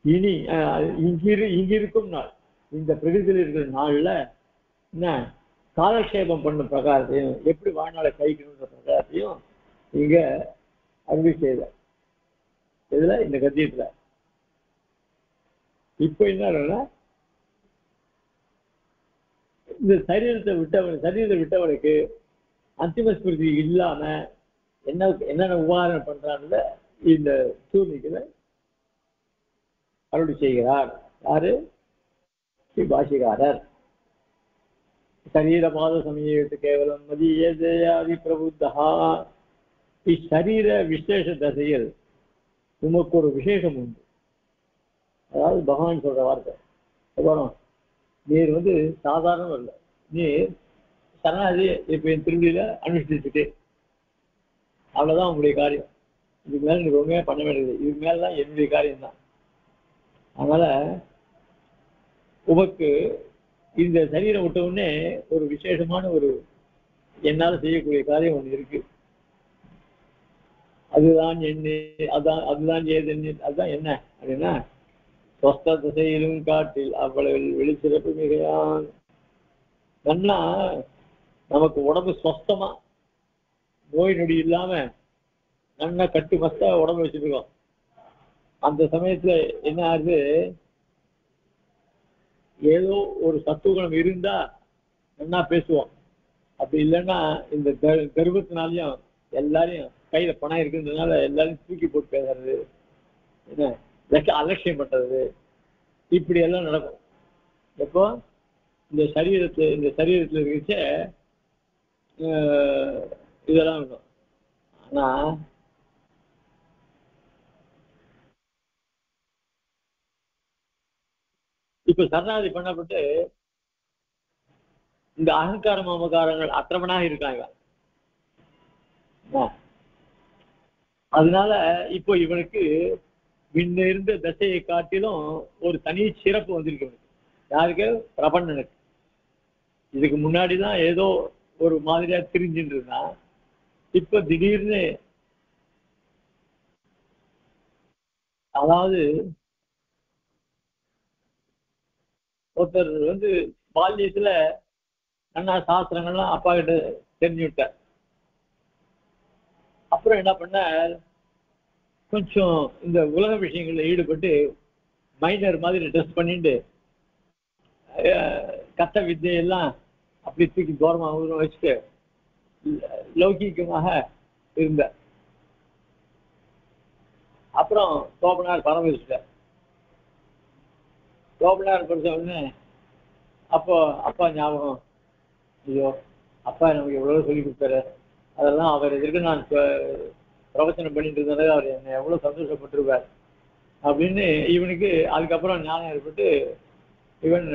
இனி இங்கிருக்கும் நாள், இந்த பிரகிருதியில் இருக்கிற நாள்ல என்ன காலக்ஷேபம் பண்ணும் பிரகாரத்தையும் எப்படி வாழ்நாளை கழிக்கணுன்ற பிரகாரத்தையும் இங்க அருள் செய்த இதுல இந்த கத்தியத்துல. இப்ப என்ன இந்த சரீரத்தை விட்டவனுக்கு அந்திம ஸ்மிருதி இல்லாம என்னென்ன உபகாரம் பண்றான்னு இந்த சூழ்நிலையில அருள் செய்கிறார். யாரு? பாஷிகாரர். சரீரபாத சமயத்து கேவலம் மதியாதி பிரபுத்தா. இச்சரீர விசேஷ தசையில் உமக்கு ஒரு விசேஷம் உண்டு. அதாவது பகவான் சொல்ற வார்த்தை, நீர் சாதாரணம் இல்லை, நீர் சரணாதி இப்ப என் திருவிழியில அனுஷ்டிச்சுட்டு அவ்வளவுதான் உங்களுடைய காரியம். இதுக்கு மேல நீங்க ரொம்பவே பண்ண வேண்டியது, இதுக்கு மேலதான் என்னுடைய காரியம்தான். அதனால உமக்கு இந்த சரீரம் விட்ட உடனே ஒரு விசேஷமான ஒரு என்னால செய்யக்கூடிய காரியம் ஒண்ணு இருக்கு. அதுதான் அதுதான் அதுதான் என்ன அப்படின்னா சொஸ்த திசையிலும் காட்டில் அவ்வளவு வெளிச்சிறப்பு மிகையான். நன்னா நமக்கு உடம்பு சொஸ்தமா நோய் நொடி இல்லாம நல்லா கட்டு மஸ்தா உடம்பு வச்சிருக்கோம். அந்த சமயத்துல என்ன ஆகுது, ஏதோ ஒரு சத்துவகுணம் இருந்தா நல்லா பேசுவோம். அப்படி இல்லைன்னா இந்த கர்வத்தினாலையும் எல்லாரையும் கையில பணம் இருக்குன்றதுனால எல்லாரையும் தூக்கி போட்டு பேசுறது, என்ன அலட்சியம் பண்றது, இப்படி எல்லாம் நடக்கும். எப்போ இந்த சரீரத்துல இருக்க இதெல்லாம் இருக்கும். இப்ப சரணாகதி பண்ணப்பட்டு இந்த அகங்கார மமகாரங்கள் அற்றவனாக இருக்காங்க. அதனால இப்போ இவனுக்கு முன்ன இருந்த தசையை காட்டிலும் ஒரு தனி சிறப்பு வந்திருக்கு. யாருக்கு? பிரபண்ணனுக்கு. இதுக்கு முன்னாடிதான் ஏதோ ஒரு மாதிரியா திரிஞ்சுட்டு இருந்தான். இப்ப திடீர்னு, அதாவது ஒருத்தர் பால்யத்துல அண்ணா சாஸ்திரங்கள்லாம் அப்பா கிட்ட தெரிஞ்சு விட்டார். அப்புறம் என்ன பண்ண, கொஞ்சம் இந்த உலக விஷயங்கள்ல ஈடுபட்டு மைனர் மாதிரி ட்ரெஸ் பண்ணிட்டு கத்த வித்தையெல்லாம் அப்படி தூக்கி தூரமா வச்சுட்டு லௌகீகமாக இருந்த. அப்புறம் தோப்பனார் பரமேஸ்வரர் தோப்பனார் படிச்ச உடனே அப்போ அப்பா ஞாபகம், ஐயோ அப்பா நமக்கு எவ்வளவு சொல்லி கொடுத்தாரு, அதெல்லாம் அவர் எதிர்க்கு நான் பிரவச்சனம் பண்ணிட்டு இருந்தாரு, அவர் என்னை எவ்வளவு சந்தோஷப்பட்டிருப்பார் அப்படின்னு இவனுக்கு அதுக்கப்புறம் ஞானம் ஏற்பட்டு இவன்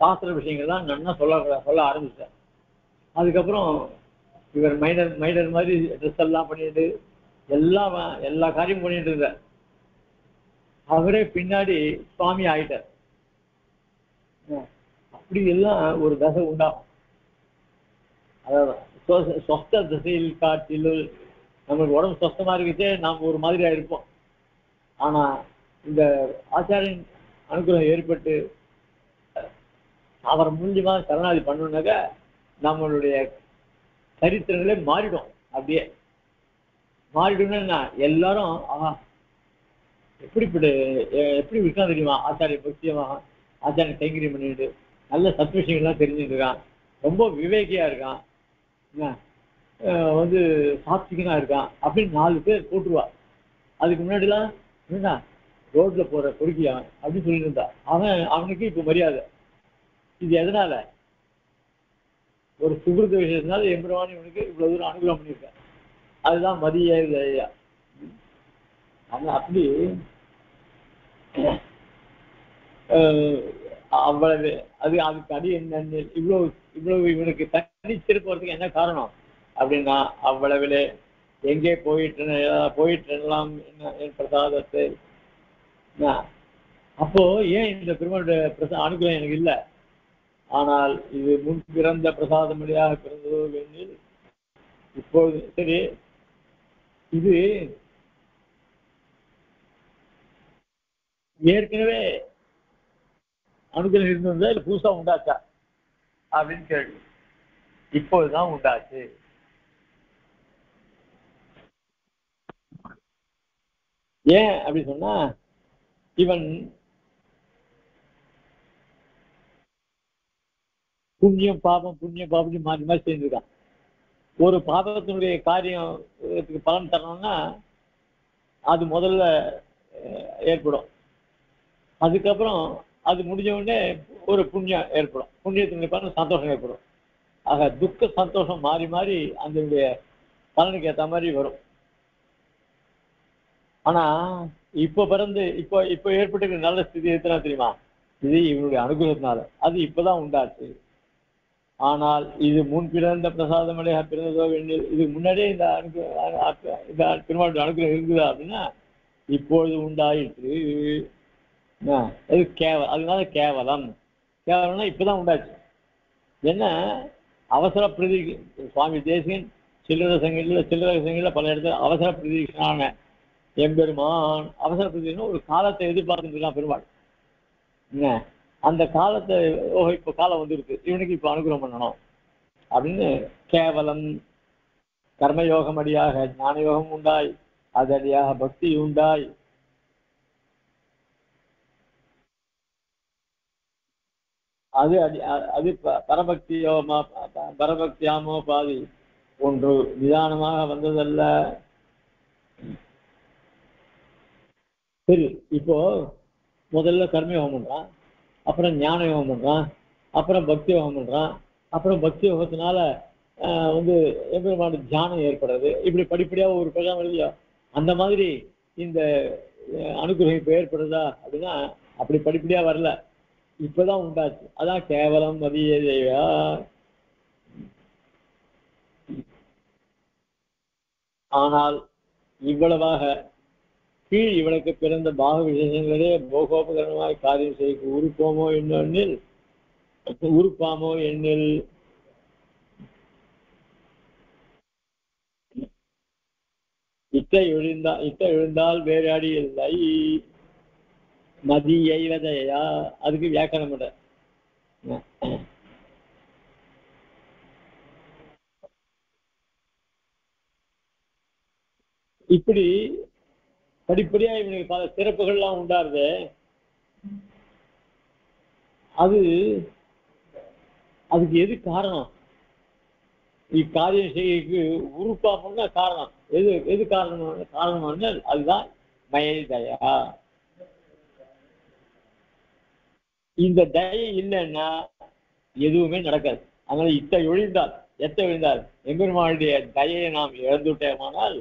சாஸ்திர விஷயங்கள்லாம் நல்லா சொல்ல ஆரம்பிச்சார். அதுக்கப்புறம் இவர் மைனர் மாதிரி ட்ரெஸ் எல்லாம் பண்ணிட்டு எல்லா காரியமும் பண்ணிட்டு இருந்தார். அவரே பின்னாடி சுவாமி ஆயிட்டார். அப்படி எல்லாம் ஒரு தசை உண்டாகும். அதாவது சொஸ்த திசையில் காட்டிலும் நம்மளுக்கு உடம்பு சொஸ்தமா இருக்குச்சே நாம் ஒரு மாதிரியா இருப்போம். ஆனா இந்த ஆச்சாரியன் அனுகிரகம் ஏற்பட்டு அவர் மூலியமா சரணாதி பண்ணணும்னாக்க நம்மளுடைய சரித்திரங்களே மாறிடும். அப்படியே மாறிடும்னா எல்லாரும் எப்படி இருக்கான் தெரியுமா, ஆச்சாரிய பக்தியமாக ஆச்சாரிய கைங்கரியம் பண்ணிட்டு நல்ல சத் விஷயங்கள்லாம் தெரிஞ்சுட்டு இருக்கான், ரொம்ப விவேகியா இருக்கான், சாத்விகனா இருக்கான் அப்படின்னு 4 பேர் போட்டுருவா. அதுக்கு முன்னாடிலாம் என்ன ரோட்ல போற பொறுக்கியா அப்படின்னு சொல்லிட்டு இருந்தா. அவனுக்கு இப்ப மரியாதை. இது எதனால? ஒரு சுகிருத விஷயத்தினால எம்பெருமான் இவனுக்கு இவ்வளவு தூரம் அனுகிரகம் பண்ணியிருக்க. அதுதான் மதியா. அப்படி அவ்வளவு அதுக்கு அடி என்ன இவ்வளவு இவனுக்கு தனிச்சிருப்பு வரதுக்கு என்ன காரணம் அப்படின்னா, அவ்வளவுல எங்கே போயிட்டுலாம் என் பிரசாதத்தை. அப்போ ஏன் இந்த பெருமாளுடைய அனுகிரகம் எனக்கு இல்லை, ஆனால் இது முன் பிறந்த பிரசாதம் வழியாக பிறந்ததோ வேண்டில் இப்போது சரி, இது ஏற்கனவே அனுகிரகம் இருந்திருந்தா இல்ல புதுசா உண்டாச்சா அப்படின்னு கேள்வி. இப்போதுதான் உண்டாச்சு. ஏன் அப்படி சொன்னா, இவன் புண்ணியம் பாபம் மாறி மாறி சேர்ந்துருக்கான். ஒரு பாபத்தினுடைய காரியத்துக்கு பலன் தரணும்னா அது முதல்ல ஏற்படும். அதுக்கப்புறம் அது முடிஞ்ச உடனே ஒரு புண்ணியம் ஏற்படும். புண்ணியத்தினுடைய பலன் சந்தோஷம் ஏற்படும். ஆக துக்க சந்தோஷம் மாறி மாறி அதனுடைய பலனுக்கு ஏற்ற மாதிரி வரும். ஆனா இப்ப ஏற்பட்டு நல்ல ஸ்திதி எத்தனை தெரியுமா, இது இவனுடைய அனுகிரகத்தினால. அது இப்பதான் உண்டாச்சு. ஆனால் இது முன் பிறந்த பிரசாதமலையாக பிறந்ததோ வேண்டிய இதுக்கு முன்னாடியே இந்த பெருமாளுடைய அனுகிரகம் இருக்குதா அப்படின்னா இப்பொழுது உண்டாயிற்று. அது அதனால கேவலம்னா இப்பதான் உண்டாச்சு. என்ன அவசர பிரதீ சுவாமி தேசிகன் சில்லற சங்கங்கள்ல பல இடத்துல அவசர பிரதீட்சனான எம்பெருமான். அவசர பிரதீட்சனா ஒரு காலத்தை எதிர்பார்த்துருக்கான் பெருமாள். அந்த காலத்தை இப்ப காலம் வந்துருக்கு, இவனுக்கு இப்ப அனுகிரகம் பண்ணணும் அப்படின்னு கேவலம் கர்மயோகம் அடியாக ஞான யோகம் உண்டாய், அது அடியாக பக்தி உண்டாய், அது பரபக்தியாமோ பாதி ஒன்று நிதானமாக வந்ததல்ல. சரி, இப்போ முதல்ல கர்மயோகம் பண்றான், அப்புறம் ஞான யோகம் பண்றான், அப்புறம் பக்தி யோகம் பண்றான், அப்புறம் பக்தி யோகத்தினால வந்து எம்பெருமான தியானம் ஏற்படுறது. இப்படி படிப்படியாக ஒரு பிரகாரம் இல்லையா, அந்த மாதிரி இந்த அனுகிரகம் இப்போ ஏற்படுறதா அப்படின்னா அப்படி படிப்படியா வரல, இப்பதான் உண்டாச்சு. அதான் கேவலம் மதியா. ஆனால் இவ்வளவாக கீழ் இவனுக்கு பிறந்த பாக விசேஷங்களே போகோபகரணமாய் காரியம் செய்ய உருப்போமோ என்னென்னில் உருப்பாமோ எண்ணில் இட்ட எழுந்தால் வேறு அடி இல்லை மதி எய்வதையா. அதுக்கு வியாக்கரணம் பண்ற. இப்படி படிப்படியா இவனுக்கு பல சிறப்புகள்லாம் உண்டாருது. அதுக்கு எது காரணம்? இக்காரியம் செய்யக்கு உருப்பாமன்னா காரணம் எது காரணமான அதுதான் மயதயா. இந்த தயை இல்லைன்னா எதுவுமே நடக்காது. அதனால எத்த எழுந்தால் எம்பெருமானுடைய தயையை நாம் இழந்துட்டோமானால்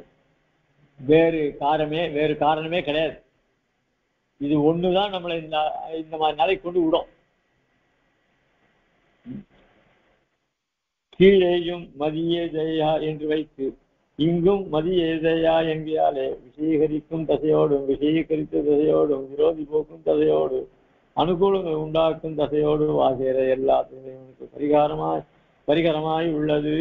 வேறு காரணமே கிடையாது. இது ஒண்ணுதான் நம்மளை இந்த மாதிரி நிலை கொண்டு விடும். கீழேயும் மதிய தயா என்று வைத்து இங்கும் மதிய தயா என்கிறாலே விஷயீகரிக்கும் தசையோடும் விஷயீகரித்த தசையோடும் விரோதி போக்கும் தசையோடு அனுகூலங்கள் உண்டாக்கும் தசையோடு ஆகிற எல்லாத்துக்கு பரிகாரமாய் உள்ளது.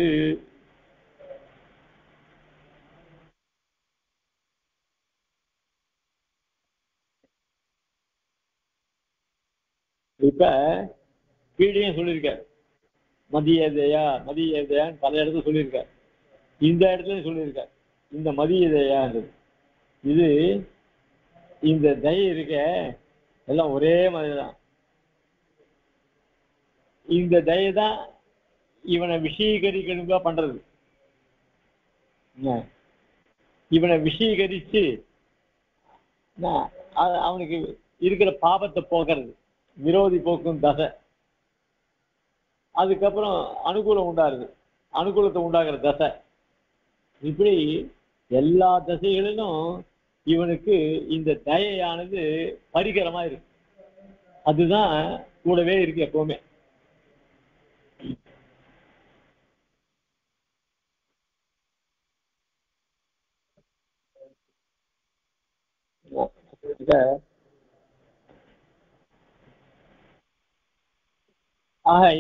இப்ப கீழேயும் சொல்லியிருக்கார் மதியதையான்னு பல இடத்துல சொல்லியிருக்கார். இந்த இடத்துல சொல்லியிருக்கார் இந்த மதியதையான்றது. இது இந்த தயை இருக்க எல்லாம் ஒரே மாதிரிதான். இந்த தயை தான் இவனை விஷயீகரிக்கணும்பா பண்றது. இவனை விஷயீகரிச்சு அவனுக்கு இருக்கிற பாபத்தை போக்குறது, விரோதி போக்கும் தசை. அதுக்கப்புறம் அனுகூலத்தை உண்டாகிற தசை. இப்படி எல்லா தசைகளிலும் இவனுக்கு இந்த தயையானது பரிகரமா இருக்கு. அதுதான் கூடவே இருக்கு எப்பவுமே.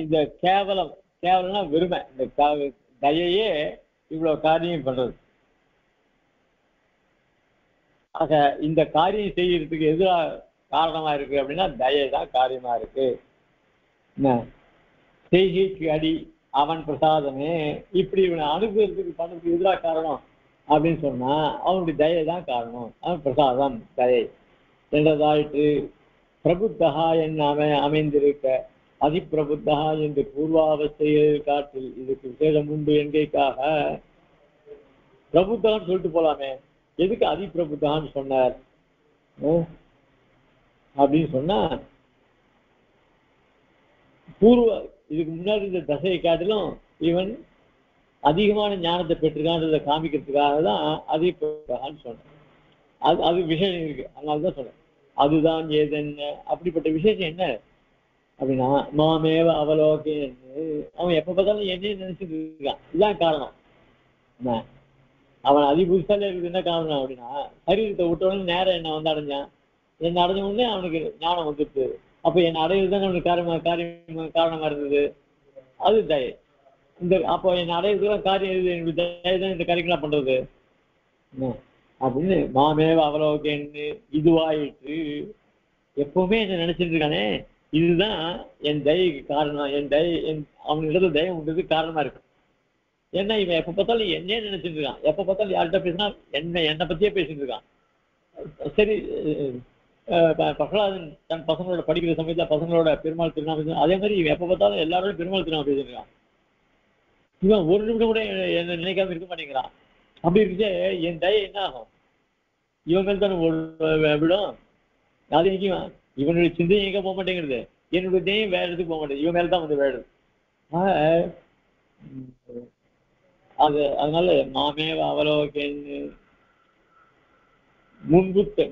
இந்த கேவலம்னா வெறுமை. இந்த தயையே இவ்வளவு காரியம் பண்றது. ஆக இந்த காரியம் செய்யறதுக்கு எதிராக காரணமா இருக்கு அப்படின்னா தயை தான் காரியமா இருக்கு. செய்கைக்கு அடி அவன் பிரசாதமே. இப்படி இவனை அனுப்புறதுக்கு பண்றதுக்கு எதிராக காரணம் அப்படின்னு சொன்னா அவனுடைய தயை தான் காரணம். அவன் பிரசாதம் தயை என்றதாயிற்று. பிரபுத்தகா என்ன அமைந்திருக்க அதிப்பிரபுத்தா என்று பூர்வாவஸ்தையில் காட்டில் இதுக்கு விசேஷம் உண்டு என்கைக்காக பிரபுத்தகான்னு சொல்லிட்டு போலாமே, எதுக்கு அதிப்பிரபுத்தகான்னு சொன்னார் அப்படின்னு சொன்னா, இதுக்கு முன்னாடி இந்த தசையை காட்டிலும் இவன் அதிகமான ஞானத்தை பெற்றிருக்கான்றதை காமிக்கிறதுக்காக தான் அதிப்பிரபுத்தகான்னு சொன்னார். அது விசேஷம் இருக்கு, அதனாலதான் சொன்னேன். அதுதான் ஏதென்ன அப்படிப்பட்ட விசேஷம் என்ன அப்படின்னா, மாமேவ அவலோகேன்னு அவன் எப்ப பார்த்தாலும் என்னையும் நினைச்சிட்டு இருக்கான். இதுதான் காரணம். அவன் அதிபுதுசால இருக்குது. என்ன காரணம் அப்படின்னா, சரீரத்தை விட்டவொடனே நேரம் என்ன வந்து அடைஞ்சான். என்ன அடைஞ்ச உடனே அவனுக்கு ஞானம் வந்துடுது. அப்ப என்ன அடையிறது தானே அவனுக்கு காரணமா இருந்தது. அது தயை. அப்போ என்ன அடையிறதுலாம் காரியம் எழுது, என்னுடைய தயை தான் இந்த காரியங்களா பண்றது அப்படின்னு மாமேவ அவலோகேன்னு இதுவாயிட்டு எப்பவுமே என்ன நினைச்சிட்டு இருக்கானே, இதுதான் என் தயைக்கு காரணம். அவனிடத்துல தயம் உண்டது காரணமா இருக்கு. ஏன்னா இவன் எப்ப பார்த்தாலும் என்னையே நினைச்சிட்டு இருக்கான். எப்ப பார்த்தாலும் யார்கிட்ட பேசினா என்னை பத்தியே பேசிட்டு இருக்கான். சரி, பிரகலாதன் தன் பசங்களோட படிக்கிற சமயத்துல பசங்களோட பெருமாள் திருநாம, அதே மாதிரி இவன் எப்ப பார்த்தாலும் எல்லாரோட பெருமாள் திருநாம பேசிட்டு இருக்கான். இவன் ஒரு நிமிடம் கூட என்ன நினைக்காம இருக்க மாட்டேங்கிறான். அப்படி இருந்துச்சு என் தயை என்ன ஆகும்? இவன் மேல் தானே விடும். அது நிற்கும். இவனுடைய சிந்தை எங்க போக மாட்டேங்கிறது, என்னுடைய தேயம் வேற இடத்துக்கு போக மாட்டேங்குது, இவன் மேலதான் வந்து வேடுது. அதனால மாமேவ அவலோகன்னு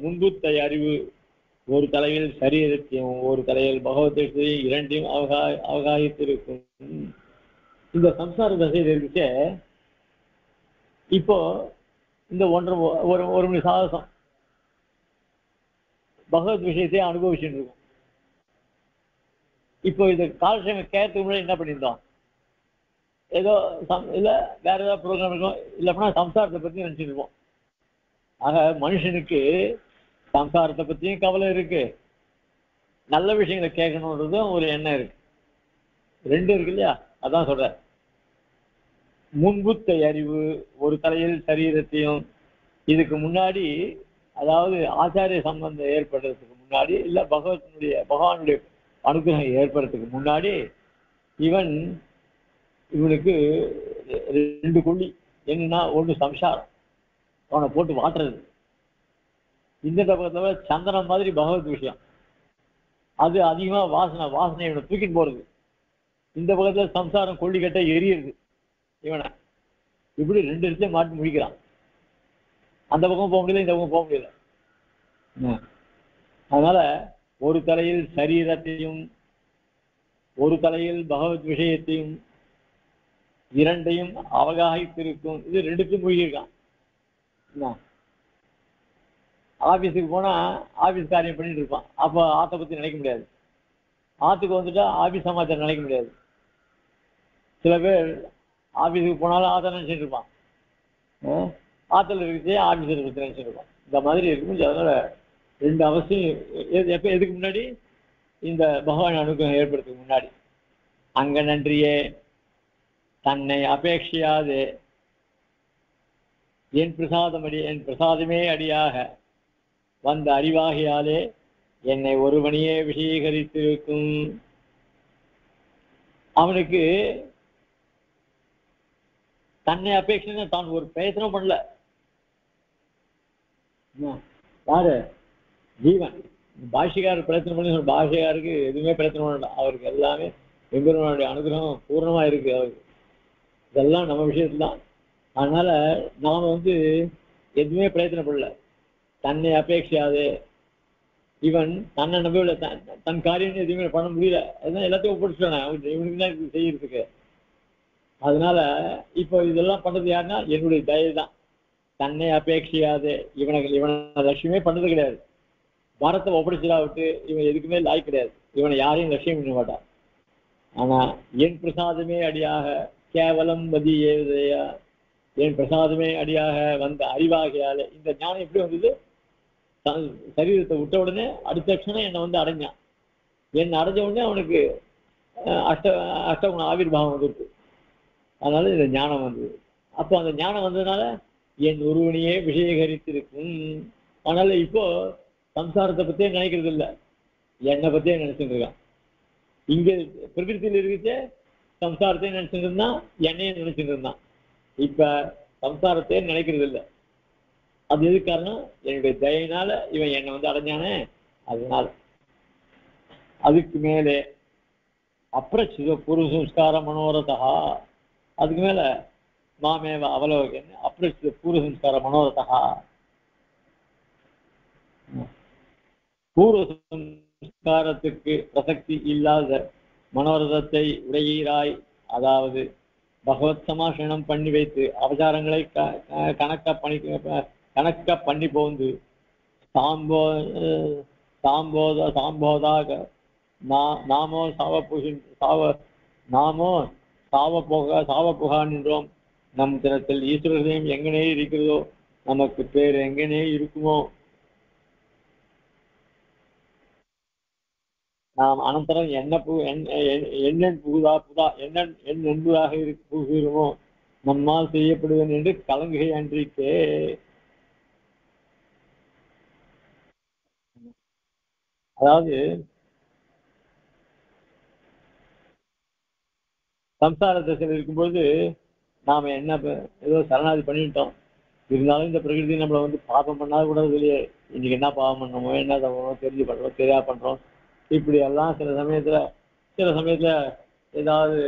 முன்புத்த அறிவு ஒரு தலையில் சரீரத்தையும் ஒரு தலையில் பகவத்தையும் இரண்டையும் அவகாயித்திருக்கும். இந்த சம்சார தசையில் இருக்க இப்போ இந்த ஒரு மணி சாகசம் பகவத் விஷயத்தை அனுபவிச்சுட்டு இருக்கும். இப்போ இந்த காலட்சேபம் கேட்கறதுக்கு முன்னாடி என்ன பண்ணியிருந்தோம்? ஏதோ இல்லை வேற ஏதாவது ப்ரோக்ராம் இருக்கும், இல்லைன்னா சம்சாரத்தை பற்றி நினச்சிட்டு இருப்போம். ஆக மனுஷனுக்கு சம்சாரத்தை பற்றியும் கவலை இருக்கு, நல்ல விஷயங்களை கேட்கணுன்றதும் ஒரு எண்ணம் இருக்கு, ரெண்டும் இருக்கு இல்லையா? அதான் சொல்ற முன்புத்த அறிவு ஒரு தலையில் சரீரத்தையும். இதுக்கு முன்னாடி அதாவது ஆச்சாரிய சம்பந்தம் ஏற்படுறதுக்கு முன்னாடி இல்லை பகவானுடைய அனுகிரகம் ஏற்படுறதுக்கு முன்னாடி இவனுக்கு ரெண்டு கொள்ளி. என்னன்னா ஒன்று சம்சாரம், அவனை போட்டு வாட்டுறது. இந்த பக்கத்துல சந்தனம் மாதிரி பகவத் விஷயம், அது அதிகமா வாசனை இவனை தூக்கிட்டு போறது. இந்த பக்கத்துல சம்சாரம் கொள்ளி கட்ட எரியுது இவனை. இப்படி ரெண்டு இடத்தையும் மாட்டி முடிக்கிறான். அந்த பக்கம் போக முடியல, இந்த பக்கம் போக முடியல. அதனால ஒரு தலையில் சரீரத்தையும் ஒரு தலையில் பகவத் விஷயத்தையும் இரண்டையும் அவகாகித்திருக்கும். இது ரெண்டுத்தையும் மூழ்கிருக்கான். ஆபீஸுக்கு போனா ஆபீஸ் காரியம் பண்ணிட்டு இருப்பான், அப்ப ஆத்தை பத்தி நினைக்க முடியாது. ஆத்துக்கு வந்துட்டா ஆபீஸ் சமாச்சாரம் நினைக்க முடியாது. சில பேர் ஆபீஸுக்கு போனாலும் ஆத்த நினைச்சிட்டு இருப்பான், ஆத்துல இருக்கிறதே ஆபீஸை பத்தி நினைச்சிட்டு இருப்பான். இந்த மாதிரி இருக்கும். அதனால ரெண்டு அவசியம். எதுக்கு முன்னாடி? இந்த பகவான் அனுகிரகம் ஏற்படுறதுக்கு முன்னாடி. அங்க நன்றியே தன்னை அபேட்சியாது என் பிரசாதமே அடியாக வந்த அறிவாகியாலே என்னை ஒருவனையே விஷயீகரித்திருக்கும். அவனுக்கு தன்னை அபேட்சை தான் ஒரு பிரயத்தனம் பண்ணல. யாரு? ஜீவன். பாஷிகாரர் பிரயத்தனம் பண்ணி, பாஷிகாருக்கு எதுவுமே பிரயத்தனம் பண்ணல. அவருக்கு எல்லாமே எம்பெருமானுடைய அனுகிரகம் பூர்ணமா இருக்கு அவருக்கு. இதெல்லாம் நம்ம விஷயத்துல தான். அதனால நாம எதுவுமே பிரயத்தனப்படல. தன்னை அபேட்சியாது இவன் தன்னை நம்பவில்லை, தன் காரியம் எதுவுமே பண்ண முடியல. அதுதான் எல்லாத்தையும் ஒப்படைச்சிட்டானே இவனுக்கு தான் இது செய்யறதுக்கு. அதனால இப்போ இதெல்லாம் பண்றது யாருன்னா என்னுடைய தயை தான். தன்னை அபேட்சியாது இவனை லட்சியமே பண்ணது கிடையாது. பாரத்தை ஒப்படைச்சதா விட்டு இவன் எதுக்குமே லாய் கிடையாது. இவனை யாரையும் லட்சியம் பண்ண மாட்டான். ஆனா என் பிரசாதமே அடியாக கேவலம் மதியேதையா, என் பிரசாதமே அடியாக வந்த அறிவாகையால. இந்த ஞானம் எப்படி வந்தது? சரீரத்தை விட்ட உடனே அடுத்த க்ஷணம் என்னை அடைஞ்சான். என்னை அடைஞ்ச உடனே அவனுக்கு அஷ்டகுண ஆவிர்வாவம் வந்துருக்கு. அதனால இந்த ஞானம் வந்தது. அப்போ அந்த ஞானம் வந்ததுனால என் ஒருவனையே விஷயகரித்திருக்கும். அதனால இப்போ சம்சாரத்தை பத்தியே நினைக்கிறது இல்லை, என்னை பத்தியே நினைச்சுட்டு இருக்கான். இங்க பிரகிருத்தியில் இருந்துச்சே சம்சாரத்தையும் நினைச்சுட்டு இருந்தான், என்னையும் நினைச்சுட்டு இருந்தான். இப்ப சம்சாரத்தையே நினைக்கிறது இல்லை. அது எது காரணம்? என்னுடைய தயனால இவன் என்னை அடைஞ்சானே, அதனால. அதுக்கு மேலே அப்ரச்சித பூர்வ சம்ஸ்கார மனோரதா, அதுக்கு மேல மாமேவ அவலோகன் அப்ரச்சித பூர்வ சம்ஸ்கார மனோரதா. பூர்வ சம்ஸ்காரத்துக்கு பிரசக்தி இல்லாத மனோரதத்தை உடையீராய், அதாவது பகவத் சமாசனம் பண்ணி வைத்து அவசாரங்களை கணக்க பண்ணி போந்து சாம்போதாக நாமோ சாவப்புகா நின்றோம். நம் தினத்தில் ஈஸ்வரதையும் எங்கனே இருக்கிறதோ நமக்கு பேர் எங்கனே இருக்குமோ. நாம் அனந்தரம் எண்ணென் புகுதா எண்ணன் என்பதாக புகுகிறோமோ நம்மால் செய்யப்படுவேன் என்று கலங்குகை அன்றிக்கே. அதாவது சம்சார தசையில் இருக்கும்போது நாம என்ன ஏதோ சரணாதி பண்ணிட்டோம். இருந்தாலும் இந்த பிரகிருதி நம்மளை பாபம் பண்ணாத கூட இல்லையே. இன்னைக்கு என்ன பாவம் பண்ணணுமோ, என்ன தவறோம், தெரிஞ்சு பண்றோம், தெரியா பண்றோம். இப்படி எல்லாம் சில சமயத்துல ஏதாவது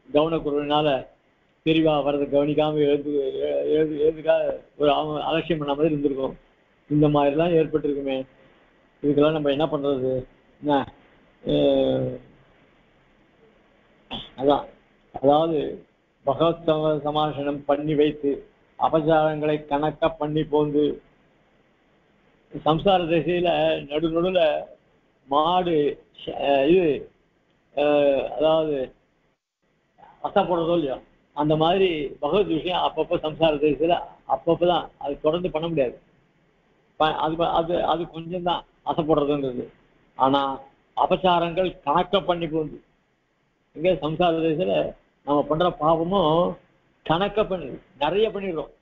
கவனக்குறைவினால தெரியவா வர்றதை கவனிக்காம எழுதுக்காக ஒரு அலட்சியம் பண்ண மாதிரி இருந்திருக்கும். இந்த மாதிரிலாம் ஏற்பட்டிருக்குமே, இதுக்கெல்லாம் நம்ம என்ன பண்றது? என்ன அதான், அதாவது பகவத் சமாசனம் பண்ணி வைத்து அபச்சாரங்களை கணக்க பண்ணி போந்து சம்சார திசையில நடுநடுல மாடு இது அதாவது அசைப்படுறதோ இல்லையோ, அந்த மாதிரி பகவத் விஷயம் அப்பப்போ சம்சார திசையில அப்பப்பதான் அது தொடர்ந்து பண்ண முடியாது. அது அது அது கொஞ்சம் தான் அசைப்படுறதுன்றது. ஆனா அபச்சாரங்கள் கணக்க பண்ணி போகுது. இங்க சம்சார தேசத்துல நம்ம பண்ற பாவமும் கணக்க பண்ணி நிறைய பண்ணிடுறோம்.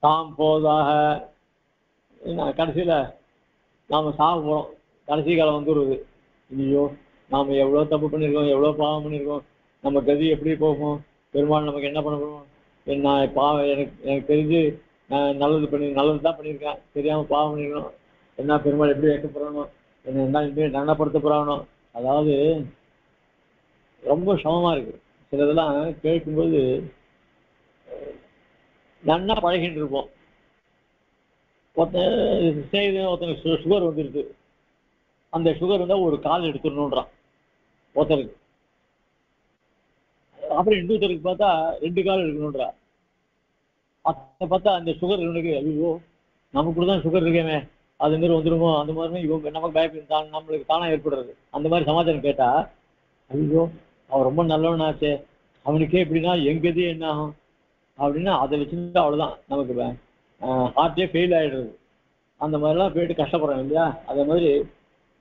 தாம் போதாக கடைசியில நாம சாக போறோம். கடைசி காலம் வந்துடுது. ஐயோ நாம எவ்வளவு தப்பு பண்ணிருக்கோம், எவ்வளவு பாவம் பண்ணிருக்கோம், நம்ம கதி எப்படி போகும், பெருமாள் நமக்கு என்ன பண்ண போறோம், நான் பாவம் எனக்கு தெரிஞ்சு நான் நல்லது தான் பண்ணியிருக்கேன், தெரியாம பாவம் பண்ணிருக்கணும், என்ன பெருமாள் எப்படி வைக்க போறானோ, என்ன நன்னப்படுத்த போறானோ. அதாவது ரொம்ப சமமா இருக்கு. சிலதெல்லாம் கேட்கும்போது நன்னா பழகிட்டு இருப்போம். ஒருத்தனுக்கு சுகர் வந்துருக்கு. அந்த சுகர் இருந்தா ஒரு கால் எடுத்துடணுன்றான் ஒருத்தருக்கு. அப்புறம் இன்னொருத்தருக்கு பார்த்தா 2 கால் எடுக்கணுன்றா. அதை பார்த்தா அந்த சுகர் இவனுக்கு ஐயோ நமக்கு கூட தான் சுகர் இருக்கேமே, அது மாதிரி வந்துடுமோ, அந்த மாதிரி இவங்க நமக்கு பயப்பட நம்மளுக்கு தானே ஏற்படுறது. அந்த மாதிரி சமாச்சாரம் கேட்டா ஐயோ அவன் ரொம்ப நல்லவனாச்சே, அவனுக்கே எப்படின்னா எங்கேதே என்ன ஆகும் அப்படின்னா அதை வச்சுட்டு அவ்வளவுதான் நமக்கு ஹார்ட்டே ஃபெயில் ஆயிடுறது. அந்த மாதிரிலாம் போயிட்டு கஷ்டப்படுறோம் இல்லையா? அதே மாதிரி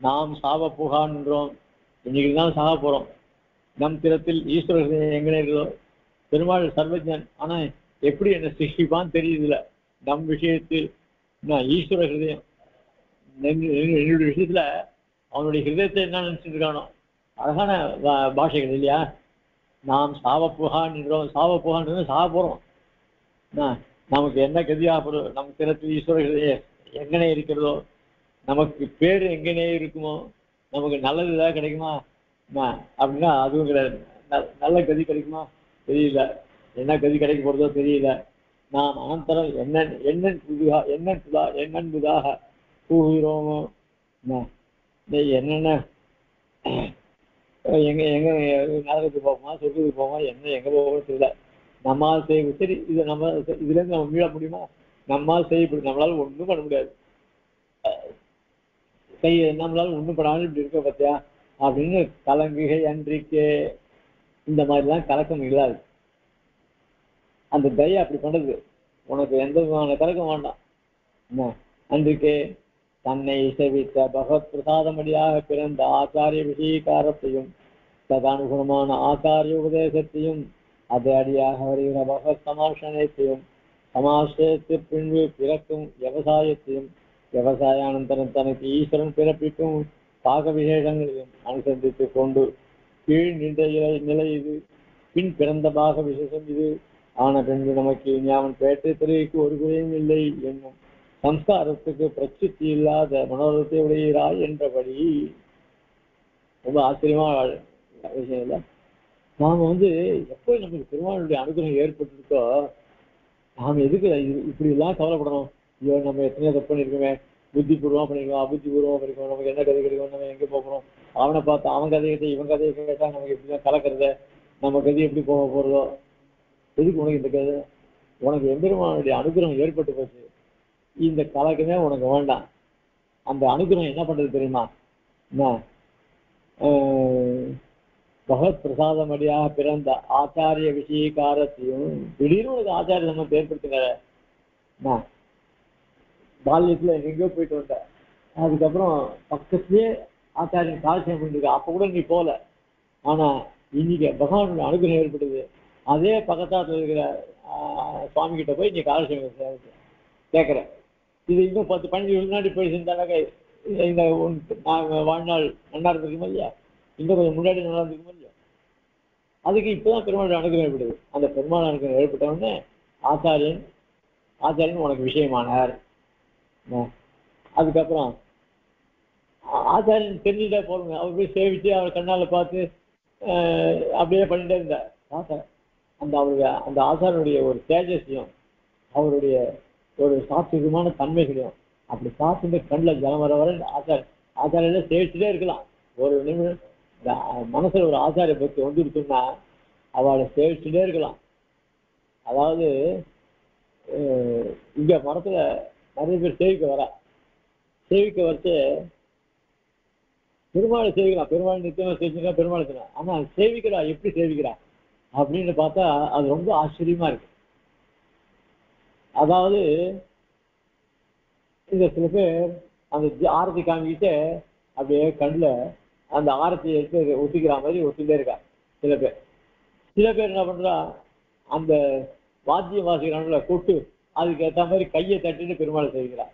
நாம் சாவ புகான்றோம். இன்னைக்கு தான் சாக போறோம். நம் திறத்தில் ஈஸ்வரர் எங்கே இருக்கிறோம். பெருமாள் சர்வஜன், ஆனா எப்படி என்ன சிருஷ்டிப்பான்னு தெரியுதுல. நம் விஷயத்தில் நான் ஈஸ்வர ஹிருதயம், என்னுடைய விஷயத்துல அவனுடைய ஹிருதயத்தை என்ன நினைச்சிட்டு இருக்கானோ. அழகான பாஷைகள் இல்லையா? நாம் சாவப்புகான்றோம். சாவப்புகான்றது சாக போறோம். நமக்கு என்ன கதியாகப்படும், நம்ம திறத்தில் ஈஸ்வர ஹிருதயம் எங்கனே இருக்கிறதோ, நமக்கு பேரு எங்கனே இருக்குமோ, நமக்கு நல்லது ஏதாவது கிடைக்குமா அப்படின்னா அதுவும் கிடையாது. நல்ல கதி கிடைக்குமா தெரியல, என்ன கதி கிடைக்க போறதோ தெரியல. நாம் அனந்தரம் என்னன்புதாக கூறுகிறோமோ, என்னென்ன எங்க எங்க நரகத்துக்கு போவோமா சொர்க்கத்துக்கு போவோமா என்ன எங்க போவோம் தெரியல. நம்மால் செய்ய சரி, இதை நம்ம இதுல இருந்து நம்ம மீள முடியுமா? நம்மால் செய்யப்படும், நம்மளால ஒண்ணும் பண்ண முடியாது. நம்மளால ஒண்ணும் பண்ணாலும் இப்படி இருக்க பத்தியா அப்படின்னு கலங்குகை அன்றிக்கே. இந்த மாதிரிலாம் கலக்கம் இல்லாது. அந்த தயை அப்படி பண்றது. உனக்கு எந்த விதமான கலக்கம் வேண்டாம். அன்றைக்கே தன்னை சேவித்த பகவத் பிரசாதமடியாக பிறந்த ஆச்சாரிய விஷயகாரத்தையும் ததானுகுணமான ஆச்சாரிய உபதேசத்தையும் அதை அடியாக வருகிற பகவத் சமாசனத்தையும் சமாசத்து பின்பு பிறக்கும் விவசாயத்தையும் விவசாயானந்தரம் தனக்கு ஈஸ்வரன் பிறப்பிக்கும் பாக விசேஷங்களையும் அனுசந்தித்துக் கொண்டு கீழ் நின்ற நிலை இது, பின் பிறந்த பாக விசேஷம் இது ஆன பின்பு நமக்கு ஞாபகம் பேட்டை தெரிவிக்கு ஒரு குறையும் இல்லை என்னும் சம்ஸ்காரத்துக்கு பிரசித்தி இல்லாத மனோரத்தை உடையிறாய் என்றபடி. ரொம்ப ஆச்சரியமா விஷயம் இல்லை. நாம எப்போ நமக்கு பெருமாளுடைய அனுகிரகம் ஏற்பட்டிருக்கோ நாம எதுக்கு இப்படி எல்லாம் கவலைப்படணும்? ஐயோ நம்ம எத்தனையோ தப்பு பண்ணிருக்கோமே, புத்திபூர்வமா பண்ணிருக்கோம், அபுத்திபூர்வமா பண்ணிருக்கோம், நமக்கு என்ன கதை கிடைக்கும், நம்ம எங்க போகிறோம், அவனை பார்த்தா அவன் கதையை கேட்ட இவன் கதையை கேட்டா நமக்கு எப்படிதான் கலக்கிறத, நம்ம கதை எப்படி போக போறதோ. எதுக்கு உனக்கு இந்த கதை? உனக்கு எம்பெருமானுடைய அனுகிரகம் ஏற்பட்டு போச்சு, இந்த கலக்கமே உனக்கு வேண்டாம். அந்த அனுகிரகம் என்ன பண்றது தெரியுமா? என்ன பகவத் பிரசாதமடியாக பிறந்த ஆச்சாரிய விஷயகாரத்தையும் திடீர்னு உனக்கு ஆச்சாரிய நம்ம ஏற்படுத்தினார. பால்யத்துல எங்கேயோ போயிட்டு வந்த, அதுக்கப்புறம் பக்கத்துலயே ஆச்சாரியன் காலட்சேபம் பண்ணிருக்க, அப்ப கூட நீ போல. ஆனா இன்னைக்கு பகவானுடைய அனுகிரகம் ஏற்படுது, அதே பக்கத்தாத்துல இருக்கிற சுவாமி கிட்ட போய் நீ காலட்சேபம் கேட்கிற. இது இன்னும் 10-15 முன்னாடி போய் செஞ்சானாக்க இந்த வாழ்நாள் நல்லா இருந்திருக்குமா இல்லையா? இன்னும் கொஞ்சம் முன்னாடி நல்லா இருந்திருக்குமா இல்லையா? அதுக்கு இப்பதான் பெருமாள் அனுகிரகம் ஏற்படுது. அந்த பெருமாள் அனுகிரகம் ஏற்பட்டவுடனே ஆச்சாரியன் உனக்கு விஷயமானார். அதுக்கப்புறம் ஆச்சாரியன் தெரிஞ்சுட்டா போறோங்க, அவர் போய் சேவிச்சு அவர் கண்ணால பார்த்து அப்படியே பண்ணிட்டே இருந்தார். பார்த்தேன் அந்த அவருடைய அந்த ஆசாரனுடைய ஒரு தேஜஸையும் அவருடைய ஒரு சாத்விகமான தன்மைகளையும் அப்படி பார்த்துட்டு கண்ணில் ஜலம் வர வர ஆச்சாரியில சேவிச்சுட்டே இருக்கலாம். ஒரு நிமிடம் மனசுல ஒரு ஆச்சாரிய பக்தி வந்துருச்சுன்னா அவளை சேவிச்சுட்டே இருக்கலாம். அதாவது இங்க மரத்துல நிறைய பேர் சேவிக்க வச்சு பெருமாளை சேவிக்கலாம். பெருமாள் நித்தியமா சேவிச்சுக்கலாம், பெருமாளை சொன்னா. ஆனா சேவிக்கிறா எப்படி சேவிக்கிறா அப்படின்னு பார்த்தா அது ரொம்ப ஆச்சரியமா இருக்கு. அதாவது இந்த சில பேர் அந்த ஆரத்தி காமிக்கிட்டு அப்படியே கண்ணில் அந்த ஆரத்தியை எடுத்து ஒத்திக்கிற மாதிரி ஒத்திட்டே இருக்கா சில பேர். சில பேர் என்ன பண்றா, அந்த வாத்தியம் வாசிக்கிறாங்கள கொட்டு அதுக்கு ஏற்ற மாதிரி கையை தட்டிட்டு பெருமாளை செய்கிறார்.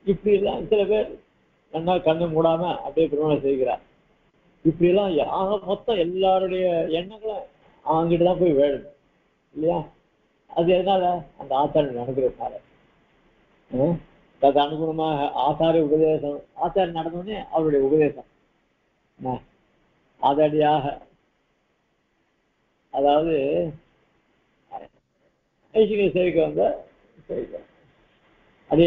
இப்படி எல்லாம் சில பேர் கண்ணா கண்ணு மூடாம அப்படியே பெருமாளை செய்கிறார். இப்படி எல்லாம் மொத்தம் எல்லாருடைய எண்ணங்களும் அவங்கிட்ட தான் போய் வேணும் இல்லையா? அது எதனால அந்த ஆச்சாரம் நடக்கிறதுனால. அது அனுகுணமாக ஆச்சாரிய உபதேசம், ஆச்சாரம் நடந்தோடனே அவருடைய உபதேசம் அதடியாக. அதாவது ஐசிங்க சேவிக்க வந்த அதே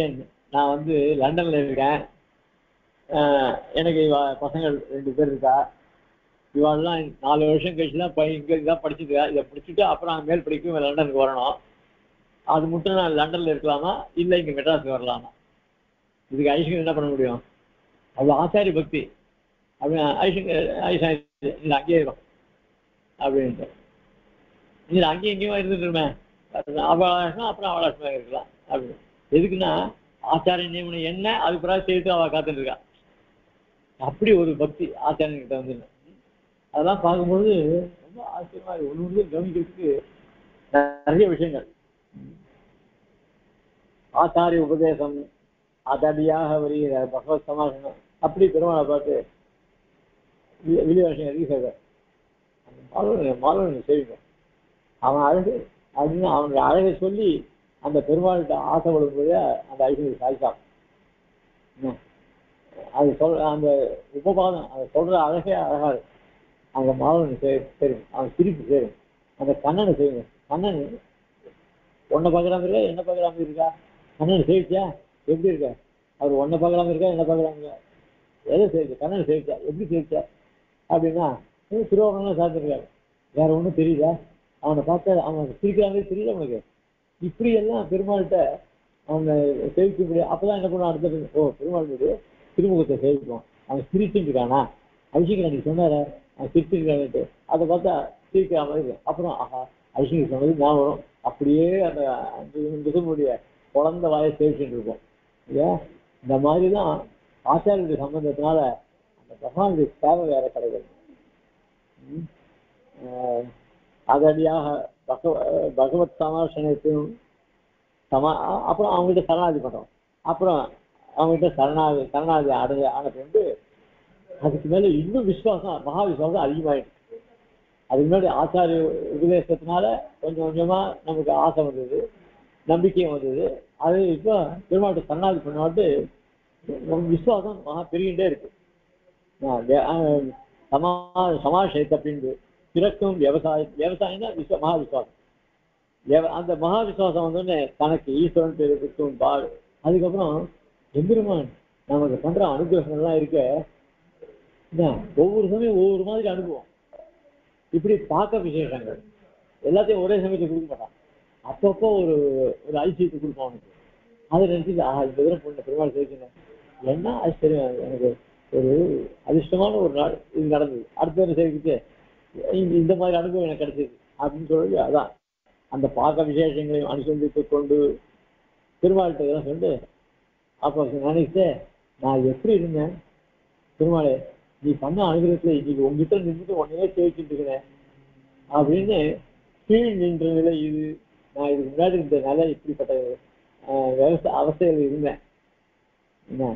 நான் வந்து லண்டன்ல இருக்கேன். எனக்கு பசங்கள் 2 பேர் இருக்கா. இவாள்லாம் 4 வருஷம் கழிச்சு தான் இங்கே தான் படிச்சுருக்கா. இதை படிச்சுட்டு அப்புறம் மேல் படிக்கும் லண்டனுக்கு வரணும். அது மட்டும் நான் லண்டன்ல இருக்கலாமா இல்லை இங்கே மெட்ராஸுக்கு வரலாமா? இதுக்கு ஐசிங்க என்ன பண்ண முடியும்? அவ்வளோ ஆச்சாரிய பக்தி. அப்படி ஐசிங்க இது அங்கேயே இருக்கும் அப்படின்ட்டு. இது அங்கேயும் இங்கேயும் இருந்துட்டுருமே அவளாசமா அப்புறம் அவளாசமாக இருக்கலாம் அப்படின்னு. எதுக்குன்னா ஆச்சாரிய நியமனம் என்ன அதுக்கு பிறகு சேர்த்து அவள் காத்துட்டு இருக்கா. அப்படி ஒரு பக்தி ஆச்சாரியன்கிட்ட வந்து அதெல்லாம் பார்க்கும்போது ரொம்ப ஆச்சரியமா இருக்கு. ஒன்று கவனிக்கிறதுக்கு நிறைய விஷயங்கள். ஆச்சாரிய உபதேசம் அதடியாக வருகிற பகவத் சமாசனம் அப்படி பெருமாளை பார்த்து விழிவாசம் எதுக்கு செய்வார். மாலவனை செய்வீங்க அவன் அழகு அப்படின்னு அவனுடைய அழகை சொல்லி அந்த பெருமாள்கிட்ட ஆசைப்படும் போதே அந்த ஐஸ்வர்ய சாய்த்தான். அது அந்த உபபாதம் அதை சொல்ற அழகே அழகா இருக்கு. அந்த மாலவனை செய்யும், அவன் சிரிப்பு செய்யும், அந்த கண்ணனை செய்யுங்க. கண்ணன் ஒன்றை பார்க்கறாம இருக்கா என்ன பார்க்கறாம இருக்கா? கண்ணனை சேவிச்சா எப்படி இருக்க? அவர் ஒன்றை பார்க்கறாம இருக்கா என்ன பார்க்கறாம இருக்கா? எதை சேவிச்சா? கண்ணனை சேவிச்சா எப்படி சேவிச்சா அப்படின்னா திருவாரூர்லாம் சாப்பிட்டுருக்காரு. வேற ஒன்றும் தெரியல. அவனை பார்த்தா அவன் சிரிக்கிறாங்களே தெரியல அவனுக்கு. இப்படி எல்லாம் பெருமாள்கிட்ட அவங்க சேவிக்க முடியாது. அப்பதான் என்ன பண்ணுவான் அடுத்தது, ஓ பெருமாள் வீடு திருமுகத்தை சேவிப்போம். அவன் சிரிச்சுட்டு இருக்கானா அபிஷேகம் அன்னைக்கு சொன்னார அவன் சிரிச்சிருக்கான்ட்டு அதை பார்த்தா சிரிக்கிற மாதிரி இருக்கு. அப்புறம் ஆஹா அபிஷேகம் சொன்னது ஞாபகம் வரும். அப்படியே அந்த மிகமுடைய குழந்தை வாயை சேவிச்சுட்டு இருப்போம் இல்லையா? இந்த மாதிரிதான் ஆச்சாரிய சம்பந்தத்தினால அந்த பகவானுடைய சேவை வேற கிடையாது. அதடியாக பகவத் சமாசனத்தையும் அப்புறம் அவங்ககிட்ட சரணாதி பண்றோம். அப்புறம் அவங்ககிட்ட சரணாதி ஆன பிறகு அதுக்கு மேல இன்னும் விசுவாசம் மகா விசுவாசம் அதிகமாயிடுச்சு. அதுக்கு முன்னாடி ஆச்சாரிய உபதேசத்தினால கொஞ்சம் கொஞ்சமா நமக்கு ஆசை வந்தது, நம்பிக்கையும் வந்தது. அது இப்போ பெருமாட்ட சரணாதி பண்ணாட்டு நமக்கு விசுவாசம் மகா பெருகிட்டே இருக்கு. சமாசயத்தை அப்படின்னு பிறக்கும் விவசாயம்னா மகா விசுவாசம். அந்த மகா விசுவாசம் வந்தோடனே தனக்கு ஈஸ்வரன் பேருக்கும் பால். அதுக்கப்புறம் எம்பெருமான் நமக்கு பண்ற அனுகிரகங்கள்லாம் இருக்க ஒவ்வொரு சமயம் ஒவ்வொரு மாதிரி அனுபவம். இப்படி பார்க்க விசேஷங்கள் எல்லாத்தையும் ஒரே சமயத்தை கொடுக்க மாட்டான். அப்பப்போ ஒரு ஒரு ஐசியத்தை கொடுப்பான் அவனுக்கு. அதை நினைச்சிட்டு இந்த தூரம் பொண்ணு பெருமாள் சேர்க்கணும் என்ன ஆச்சரியம். எனக்கு ஒரு அதிர்ஷ்டமான ஒரு நாள் இது நடந்தது. அடுத்த ஒரு சேர்க்கிட்டு இந்த மாதிரி அனுபவம் எனக்கு கிடைச்சது அப்படின்னு சொல்லி அதான் அந்த பார்க்க விசேஷங்களையும் அனுசந்தித்து கொண்டு பெருமாள்கிட்ட இதெல்லாம் சொல்லிட்டு அப்போ நினைச்சு நான் எப்படி இருந்தேன் பெருமாளே நீ பண்ண அனுகிரகத்துல இன்னைக்கு உங்ககிட்ட நின்றுட்டு உடனே சேவிச்சுட்டு இருக்கிறேன் அப்படின்னு கீழ் நின்ற நிலை இது. நான் இதுக்கு முன்னாடி இந்த நிலை இப்படிப்பட்ட அவஸ்தையில் இருந்தேன். என்ன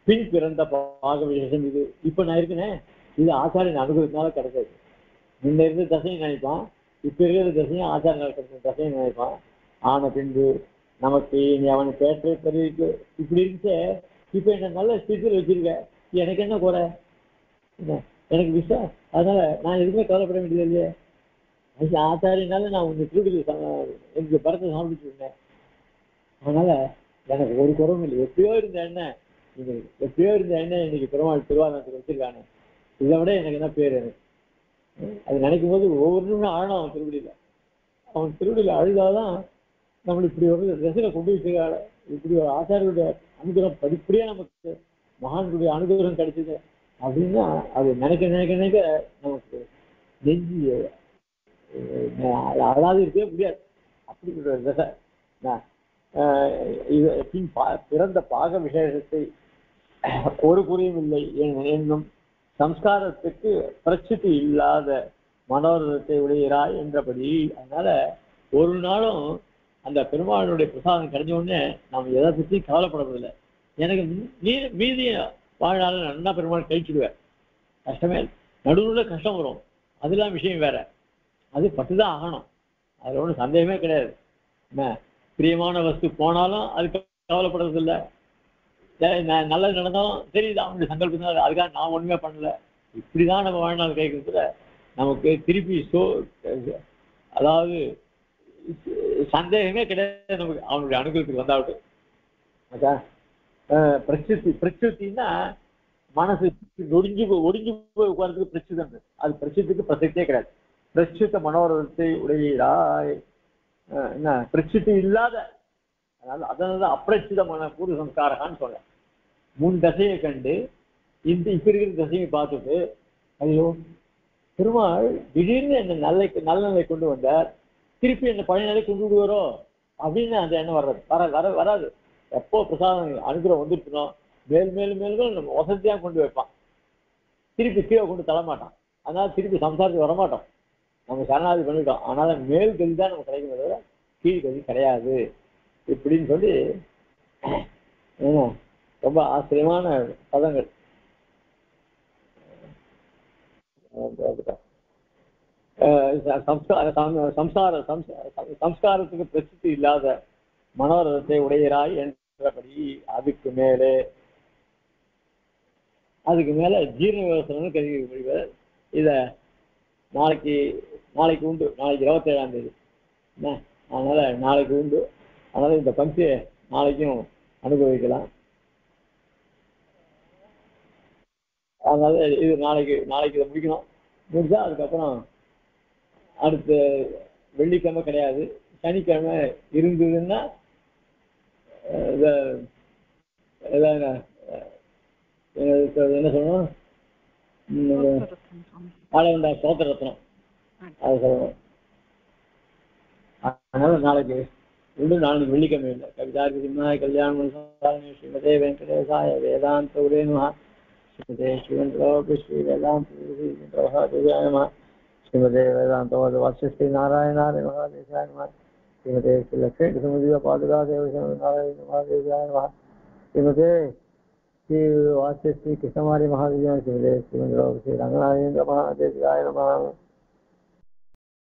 பின் பிறந்த பாக விசேஷம் இது. இப்ப நான் இருக்கேன் இது ஆச்சாரியின் அனுகிரகத்தினால கிடைக்காது. முன்ன இருந்த தசையும் நினைப்பான், இப்ப இருக்கிற தசையும் ஆச்சாரியனால் கிடைச்ச தசையும் நினைப்பான். ஆன பின்பு நமக்கு நீ அவனை பேற்ற தெரிவிக்க இப்படி இருந்துச்சு. இப்ப என்ன நல்ல ஸ்திதியில் வச்சிருக்க, எனக்கு என்ன குறை எனக்கு விஷயம் அதனால நான் எதுவுமே கவலைப்பட வேண்டியது இல்லையே. ஆச்சாரியனால நான் உங்க திருடி எனக்கு பரத்தை சாப்பிட்டு இருந்தேன். அதனால எனக்கு ஒரு குறவும் இல்லை. எப்பயோ இருந்த எண்ணெய் இன்னைக்கு பெருமாள் திருவாரணத்துக்கு வச்சிருக்காங்க. இதை விட எனக்கு என்ன பேர்? எனக்கு அது நினைக்கும் போது ஒவ்வொன்றும் ஆழம். அவன் திருவடியில அழுதாதான் நம்மளுக்கு இப்படி ஒரு ரசிகை கொண்டு வச்சிருக்காங்க. இப்படி ஒரு ஆச்சாரியுடைய அனுகிரகம் படிப்படியா நமக்கு மகான்களுடைய அனுகிரகம் கிடைச்சது அப்படின்னா அது நினைக்க நமக்கு நெஞ்சு அதாவது இருக்கவே முடியாது. அப்படி ஒரு தசை. பிறந்த பாக விசேஷத்தை ஒரு குறியும் இல்லை என்னும் சம்ஸ்காரத்துக்கு பிரச்சித்தி இல்லாத மனோரதத்தை உடையிறாய் என்றபடி. அதனால ஒரு நாளும் அந்த பெருமாளுடைய பிரசாதம் கிடைச்ச உடனே நம்ம எதை பற்றி கவலைப்படுறதில்லை. எனக்கு மீதிய வாழ்நாள் நல்லா பெருமாள் கழிச்சுடுவேன். கஷ்டமே நடுவில் கஷ்டம் வரும், அதெல்லாம் விஷயம் வேற. அது பட்டுதான் ஆகணும், அதுல ஒன்றும் சந்தேகமே கிடையாது. என்ன பிரியமான வஸ்து போனாலும் அதுக்கு கவலைப்படுறது இல்லை. நல்லது நடந்தாலும் சரி, இது அவனுடைய சங்கல்பம் தான், அதுக்காக நான் ஒண்ணுமே பண்ணல. இப்படிதான் நம்ம வாழ்நாள் கேட்கறதுல நமக்கு திருப்பி அதாவது சந்தேகமே கிடையாது நமக்கு அவனுடைய அனுகூலத்துக்கு வந்தாவிட்டு. பிரச்சுத்தின்னா மனசு ஒடிஞ்சு போய் உட்கார்றதுக்கு பிரச்சுதம். அது பிரச்சுத்துக்கு பிரசக்தியே கிடையாது. பிரச்சுத்த மனோரதத்தை உடையீராய் என்ன பிரச்சுத்தி இல்லாத, அதனால அப்பிரச்சிதமான பூர்வ சம்ஸ்காரகான்னு சொல்ல. முன் தசையை கண்டு இப்ப இருக்கிற தசையை பார்த்துட்டு ஐயோ பெருமாள் திடீர்னு என்ன நல்ல கொண்டு வந்தார், திருப்பி என்ன பழைய நிலை கொண்டு விடுவாரோ அப்படின்னு அந்த எண்ணம் வராது. எப்போ பிரசாதம் அனுகிரகம் வந்துருக்கணும் மேல் நம்ம வசதியா கொண்டு வைப்பான். திருப்பி கீழே கொண்டு தரமாட்டான். அதனால திருப்பி சம்சாரத்துக்கு வரமாட்டோம். நம்ம சரணாதி பண்ணிட்டோம். அதனால மேல் கல்வி தான் நமக்கு கிடைக்கும் தவிர கீழ் கல்வி கிடையாது இப்படின்னு சொல்லி ரொம்ப ஆச்சரியமான பதங்கள். சம்ஸ்காரத்துக்கு பிரசித்தி இல்லாத மனோரதத்தை உடையராய் என்றபடி. அதுக்கு மேல ஜீர்ண விவசாயம் கருவி முடிவர். இத நாளைக்கு உண்டு. நாளைக்கு 27ஆம் தேதி. அதனால நாளைக்கு உண்டு. அதனால இந்த பங்கியை நாளைக்கும் அனுபவிக்கலாம். அதனால இது நாளைக்கு இதை முடிக்கணும். முடிஞ்சா அதுக்கப்புறம் அடுத்த வெள்ளிக்கிழமை கிடையாது, சனிக்கிழமை இருந்ததுன்னா என்ன சொல்லணும், ஆளவண்டா சோத்திர ரத்னம் அது சொல்லணும். அதனால நாளைக்கு உண்டு. நாளைக்கு வெள்ளிக்கிழமை இல்லை. கவிதார்க்கு சிம்மாய கல்யாண ஸ்ரீமதே வெங்கடேசாய வேதாந்த உதய நமஹ. ஸ்ரீமதே ஸ்ரீ வேதாந்த ஸ்ரீமதே வேதாந்த வாசிஷ்டி நாராயணாய மகாதேசாய நமஹ. ஸ்ரீமதே ஸ்ரீ லட்சுமி சுமதிய பாதுகா தேவநாராயண மகாதேசாய நமஹ. ஸ்ரீமதே ஸ்ரீ வாசிஷ்டி கிருஷ்ணமாரி மகாதேசாய ஸ்ரீமதே ஸ்ரீ ரங்கநாதேந்திர மகாதேசாய நமஹ.